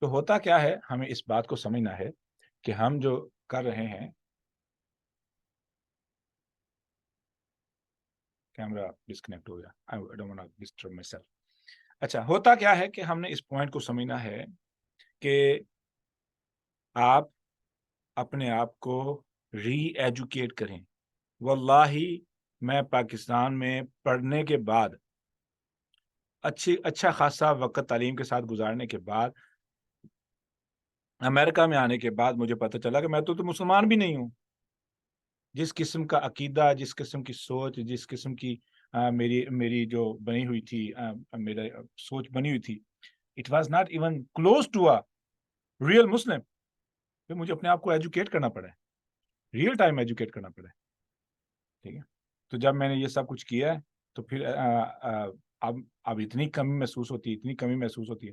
تو ہوتا کیا ہے, ہمیں اس بات کو سمجھنا ہے کہ ہم جو کر رہے ہیں, کیمرہ ڈسکنیکٹ ہو گیا, I don't want to disturb myself. اچھا, ہوتا کیا ہے کہ ہم نے اس پوائنٹ کو سمجھنا ہے کہ آپ اپنے آپ کو ری ایجوکیٹ کریں. واللہ میں پاکستان میں پڑھنے کے بعد اچھا خاصا وقت تعلیم کے ساتھ گزارنے کے بعد امریکہ میں آنے کے بعد مجھے پتہ چلا کہ میں تو مسلمان بھی نہیں ہوں. جس قسم کا عقیدہ, جس قسم کی سوچ, جس قسم کی میری جو بنی ہوئی تھی, میرا سوچ بنی ہوئی تھی, it was not even close to a real Muslim. پھر مجھے اپنے آپ کو ایجوکیٹ کرنا پڑا ہے, ریئل ٹائم ایجوکیٹ کرنا پڑا ہے, ٹھیک ہے. تو جب میں نے یہ سب کچھ کیا ہے تو پھر اب اتنی کمی محسوس ہوتی ہے,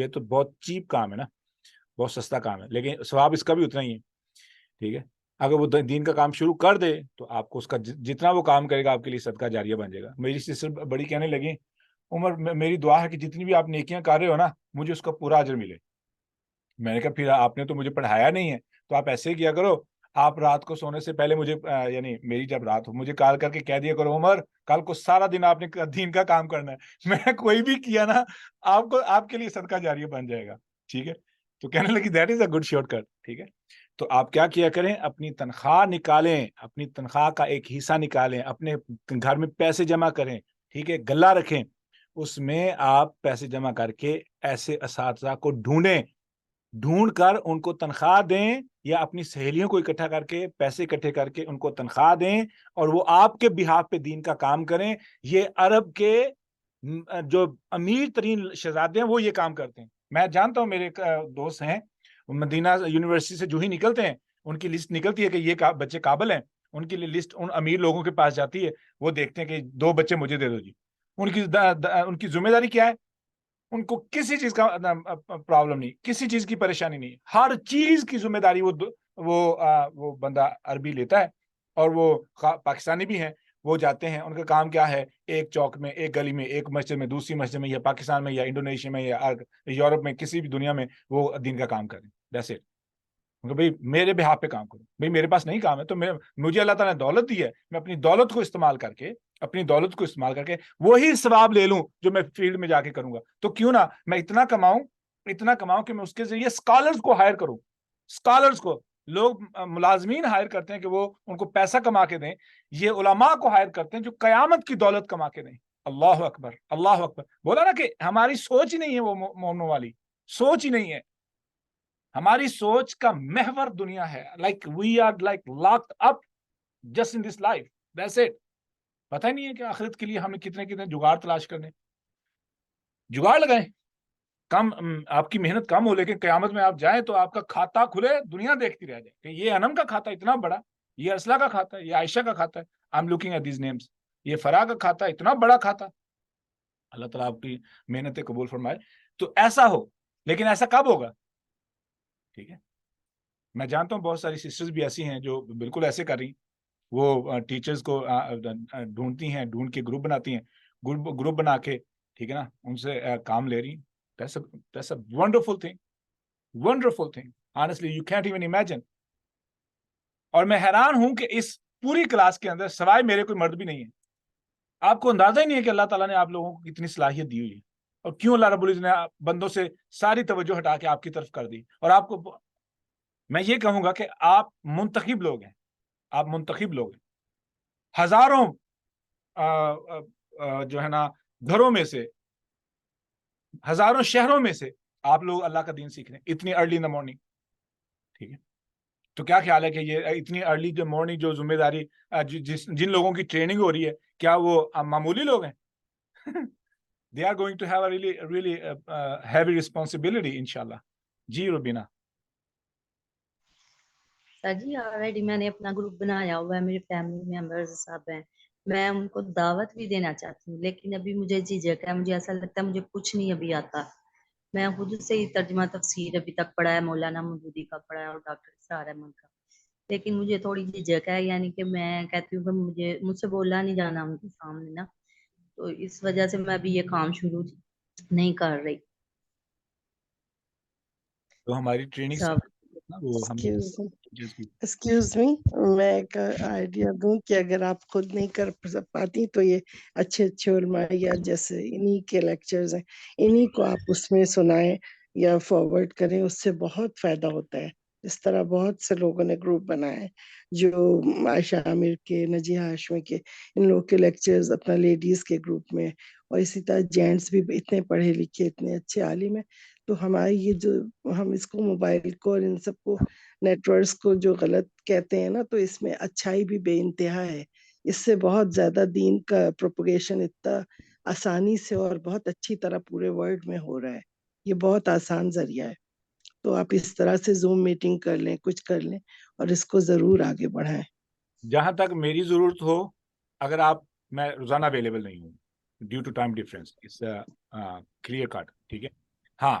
یہ تو بہت چیپ کام ہے نا, بہت سستا کام ہے, لیکن ثواب اس کا بھی اتنا ہی ہے. ٹھیک ہے, اگر وہ دین کا کام شروع کر دے تو آپ کو اس کا جتنا وہ کام کرے گا آپ کے لیے صدقہ جاریہ بن جائے گا. میری سسٹر بڑی کہنے لگی, عمر میری دعا ہے کہ جتنی بھی آپ نیکیاں کر رہے ہو نا مجھے اس کا پورا اجر ملے. میں نے کہا پھر آپ نے تو مجھے پڑھایا نہیں ہے, تو آپ ایسے ہی کیا کرو, آپ رات کو سونے سے پہلے مجھے یعنی میری جب رات ہو مجھے کال کر کے کہہ دیا کرو, عمر کل کو سارا دن آپ نے دین کا کام کرنا ہے, میں کوئی بھی کیا نا آپ کے لیے صدقہ جاریہ بن جائے گا. ٹھیک ہے, تو کہنے لگی that is a good shortcut. ٹھیک ہے, تو آپ کیا کیا کریں, اپنی تنخواہ نکالیں, اپنی تنخواہ کا ایک حصہ نکالیں, اپنے گھر میں پیسے جمع کریں. ٹھیک ہے, غلہ رکھیں, اس میں آپ پیسے جمع کر کے ایسے اساتذہ کو ڈھونڈ کر ان کو تنخواہ دیں, یا اپنی سہیلیوں کو اکٹھا کر کے پیسے اکٹھے کر کے ان کو تنخواہ دیں, اور وہ آپ کے بہاف پہ دین کا کام کریں. یہ عرب کے جو امیر ترین شہزادے ہیں وہ یہ کام کرتے ہیں. میں جانتا ہوں, میرے دوست ہیں مدینہ یونیورسٹی سے جو ہی نکلتے ہیں ان کی لسٹ نکلتی ہے کہ یہ بچے قابل ہیں, ان کی لسٹ ان امیر لوگوں کے پاس جاتی ہے, وہ دیکھتے ہیں کہ 2 بچے مجھے دے دو جی. ان کی ذمہ داری کیا ہے, ان کو کسی چیز کا پرابلم نہیں, کسی چیز کی پریشانی نہیں, ہر چیز کی ذمہ داری وہ بندہ عربی لیتا ہے, اور وہ پاکستانی بھی ہیں, وہ جاتے ہیں, ان کا کام کیا ہے, ایک چوک میں, ایک گلی میں, ایک مسجد میں, دوسری مسجد میں, یا پاکستان میں, یا انڈونیشیا میں, یا یورپ میں, کسی بھی دنیا میں وہ دین کا کام کریں. That's it. بھائی میرے بہاف پہ کام کرو, بھائی میرے پاس نہیں کام ہے تو مجھے اللہ تعالیٰ نے دولت دی ہے, میں اپنی دولت کو استعمال کر کے وہی ثواب لے لوں جو میں فیلڈ میں جا کے کروں گا. تو کیوں نہ میں اتنا کماؤں کہ میں اس کے ذریعے اسکالرز کو ہائر کروں. اسکالرز کو, لوگ ملازمین ہائر کرتے ہیں کہ وہ ان کو پیسہ کما کے دیں, یہ علماء کو ہائر کرتے ہیں جو قیامت کی دولت کما کے دیں. اللہ اکبر, اللہ اکبر. بولا نا کہ ہماری سوچ ہی نہیں ہے, وہ مومنوں والی سوچ ہی نہیں ہے. ہماری سوچ کا محور دنیا ہے. Like we are like locked up just in this life. That's it. پتہ ہی نہیں ہے کہ آخرت کے لیے ہمیں کتنے جگاڑ تلاش کرنے. جگاڑ لگائیں, کم آپ کی محنت کم ہو, لیکن قیامت میں آپ جائیں تو آپ کا کھاتا کھلے, دنیا دیکھتی رہ جائے کہ یہ انم کا کھاتا اتنا بڑا, یہ ارسلہ کا کھاتا ہے, یہ عائشہ کا کھاتا ہے, I am looking at these names, یہ فرا کا کھاتا ہے, اتنا بڑا کھاتا. اللہ تعالیٰ آپ کی محنتیں قبول فرمائے. تو ایسا ہو, لیکن ایسا کب ہوگا؟ ٹھیک ہے, میں جانتا ہوں بہت ساری سسٹرز بھی ایسی ہیں جو بالکل ایسے کر رہی, وہ ٹیچرز کو ڈھونڈتی ہیں, ڈھونڈ کے گروپ بناتی ہیں, گروپ بنا کے, ٹھیک ہے نا, ان سے کام لے رہی. That's a wonderful thing. Wonderful thing. Honestly, you can't even imagine. اور میں حیران ہوں کہ اس پوری کلاس کے اندر سوائے میرے کوئی مرد بھی نہیں ہے. آپ کو اندازہ ہی نہیں ہے کہ اللہ تعالیٰ نے آپ لوگوں کو کتنی صلاحیت دی ہوئی ہے, اور کیوں اللہ رب العزت نے بندوں سے ساری توجہ ہٹا کے آپ کی طرف کر دی. اور آپ کو میں یہ کہوں گا کہ آپ منتخب لوگ ہیں, آپ منتخب لوگ ہیں. ہزاروں جو ہے نا گھروں میں سے, ہزاروں شہروں میں سے آپ لوگ اللہ کا دین سیکھ رہے ہیں اتنی ارلی ان دا مارننگ. ٹھیک ہے, تو کیا خیال ہے کہ یہ اتنی ارلی جو مارننگ جو ذمہ داری جن لوگوں کی ٹریننگ ہو رہی ہے, کیا وہ معمولی لوگ ہیں؟ they are going to have a really heavy responsibility inshallah. G ربینہ. Sir G already میں نے اپنا گروپ بنایا ہوا ہے, میرے فیملی ممبرز سب ہیں, میں ان کو دعوت بھی دینا چاہتی ہوں, لیکن ابھی مجھے جھجک ہے, مجھے ایسا لگتا ہے مجھے کچھ نہیں ابھی آتا. میں خود سے ہی ترجمہ تفسیر ابھی تک پڑھا ہے, مولانا مودودی کا پڑھا ہے اور ڈاکٹر اسرار احمد کا, لیکن مجھے تھوڑی جھجک ہے, یعنی کہ میں کہتی ہوں کہ مجھ سے بولا نہیں جانا ان کے سامنے نا, تو اس وجہ سے میں ابھی یہ کام شروع نہیں کر رہی. تو ہماری ٹریننگ ایکسکیوز می, میں ایک آئیڈیا دوں کہ اگر آپ خود نہیں کر پاتی تو یہ اچھے علماء یا جیسے انہی کے لیکچرز ہیں, انہی کو آپ اس میں سنائیں یا فارورڈ کریں, اس سے بہت فائدہ ہوتا ہے. اس طرح بہت سے لوگوں نے گروپ بنائے جو عائشہ عامر کے, نجیحہ ہاشمی کے, ان لوگوں کے لیکچرز اپنا لیڈیز کے گروپ میں, اور اسی طرح جینٹس بھی اتنے پڑھے لکھے, اتنے اچھے عالم ہیں. تو ہماری یہ جو ہم اس کو موبائل کو اور ان سب کو نیٹ ورکس کو جو غلط کہتے ہیں نا, تو اس میں اچھائی بھی بے انتہا ہے. اس سے بہت زیادہ دین کا پروپگیشن اتنا آسانی سے اور بہت اچھی طرح پورے ورلڈ میں ہو رہا ہے. یہ بہت آسان ذریعہ ہے. تو آپ اس طرح سے زوم میٹنگ کر لیں, کچھ کر لیں, اور اس کو ضرور آگے بڑھائیں. جہاں تک میری ضرورت ہو, اگر آپ, میں روزانہ اویلیبل نہیں ہوں due to time difference, it's clear cut. ٹھیک ہے, ہاں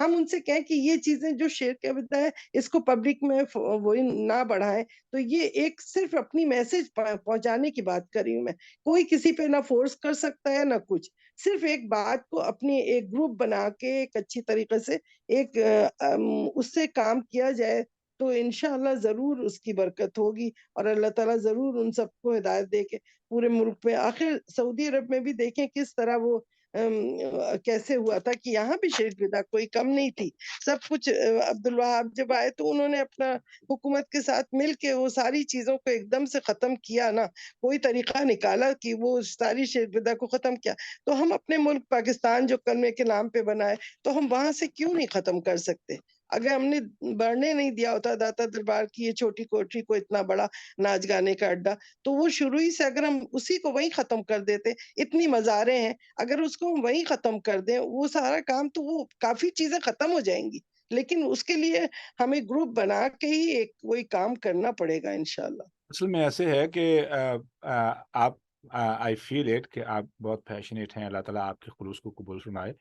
ہم ان سے کہیں کہ یہ چیزیں جو شیئر کیا بتا ہے اس کو پبلک میں وہی نہ بڑھائیں. تو یہ ایک صرف اپنی میسج پہنچانے کی بات کر رہی ہوں میں. کوئی کسی پہ نہ فورس کر سکتا ہے نہ کچھ. صرف ایک بات کو اپنی ایک گروپ بنا کے ایک اچھی طریقے سے ایک اس سے کام کیا جائے تو انشاءاللہ ضرور اس کی برکت ہوگی, اور اللہ تعالیٰ ضرور ان سب کو ہدایت دے کے پورے ملک میں. آخر سعودی عرب میں بھی دیکھیں کس طرح وہ کیسے ہوا تھا کہ یہاں بھی شرک بدعت کوئی کم نہیں تھی. سب کچھ عبدالوہاب جب آئے تو انہوں نے اپنا حکومت کے ساتھ مل کے وہ ساری چیزوں کو ایک دم سے ختم کیا نا, کوئی طریقہ نکالا کہ وہ ساری شرک بدعت کو ختم کیا. تو ہم اپنے ملک پاکستان جو کلمے کے نام پہ بنائے تو ہم وہاں سے کیوں نہیں ختم کر سکتے؟ اگر ہم نے بڑھنے نہیں دیا ہوتا داتا دربار کی یہ چھوٹی کوٹری کو اتنا بڑا ناچ گانے کا اڈا, تو وہ شروع ہی سے اگر ہم اسی کو وہیں ختم کر دیتے, اتنی مزاریں ہیں اگر اس کو ہم وہیں ختم کر دیں وہ سارا کام, تو وہ کافی چیزیں ختم ہو جائیں گی. لیکن اس کے لیے ہمیں گروپ بنا کے ہی ایک وہی کام کرنا پڑے گا انشاءاللہ. اصل میں ایسے ہے کہ آپ آئی فیل اٹ کہ آپ بہت پیشنیٹ ہیں, اللہ تعالیٰ آپ کے خلوص کو قبول فرمائے,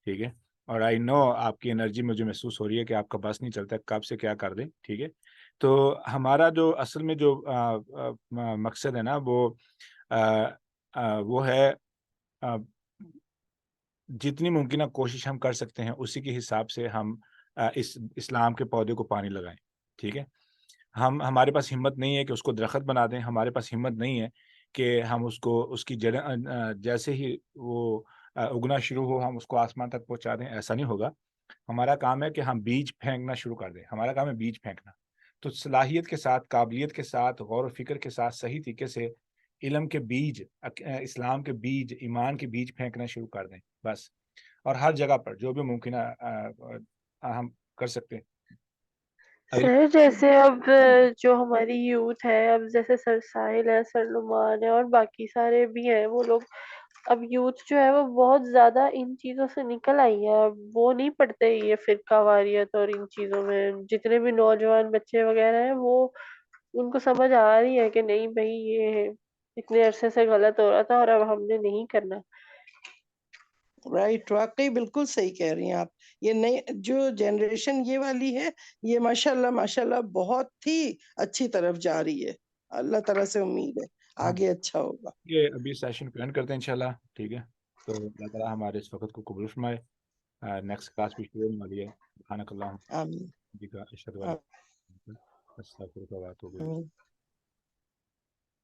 ٹھیک ہے. اور آئی نو آپ کی انرجی مجھے محسوس ہو رہی ہے کہ آپ کا بس نہیں چلتا کب سے کیا کر دیں, ٹھیک ہے. تو ہمارا جو اصل میں جو مقصد ہے نا وہ ہے جتنی ممکنہ کوشش ہم کر سکتے ہیں اسی کے حساب سے ہم اس اسلام کے پودے کو پانی لگائیں, ٹھیک ہے. ہمارے پاس ہمت نہیں ہے کہ اس کو درخت بنا دیں, ہمارے پاس ہمت نہیں ہے کہ ہم اس کی جڑیں جیسے ہی وہ اگنا شروع ہو ہم اس کو آسمان تک پہنچا دیں, ایسا نہیں ہوگا. ہمارا کام ہے کہ ہم بیج پھینکنا شروع کر دیں, ہمارا کام ہے بیج پھینکنا. تو صلاحیت کے ساتھ, قابلیت کے ساتھ, غور و فکر کے ساتھ صحیح طریقے سے علم کے بیج, اسلام کے بیج, ایمان کے بیج پھینکنا شروع کر دیں بس. اور ہر جگہ پر جو بھی ممکن ہم کر سکتے ہیں. سر جیسے اب جو ہماری یوتھ ہے, اب جیسے سر ساحل ہے, سر نعمان ہے اور باقی سارے بھی ہیں, وہ لوگ اب یوتھ جو ہے وہ بہت زیادہ ان چیزوں سے نکل آئی ہے. وہ نہیں پڑھتے یہ فرقہ واریت اور ان چیزوں میں. جتنے بھی نوجوان بچے وغیرہ ہیں وہ ان کو سمجھ آ رہی ہے کہ نہیں بھائی یہ اتنے عرصے سے غلط ہو رہا تھا اور اب ہم نے نہیں کرنا. رائٹ, واقعی بالکل صحیح کہہ رہی ہیں آپ. یہ نئی جو جنریشن یہ والی ہے یہ ماشاءاللہ بہت ہی اچھی طرف جا رہی ہے. اللہ تعالیٰ سے امید ہے آگے اچھا ہوگا. یہ ابھی سیشن کو اینڈ کرتے ہیں انشاءاللہ, ٹھیک ہے. تو اللہ تعالیٰ ہمارے اس وقت کو قبول فرمائے. نیکسٹ کلاس بھی شروع ہونے والی ہے. سبحانک اللہم آمین بحمدک اشہد ان لا الہ الا انت استغفرک و اتوب الیک. آمین.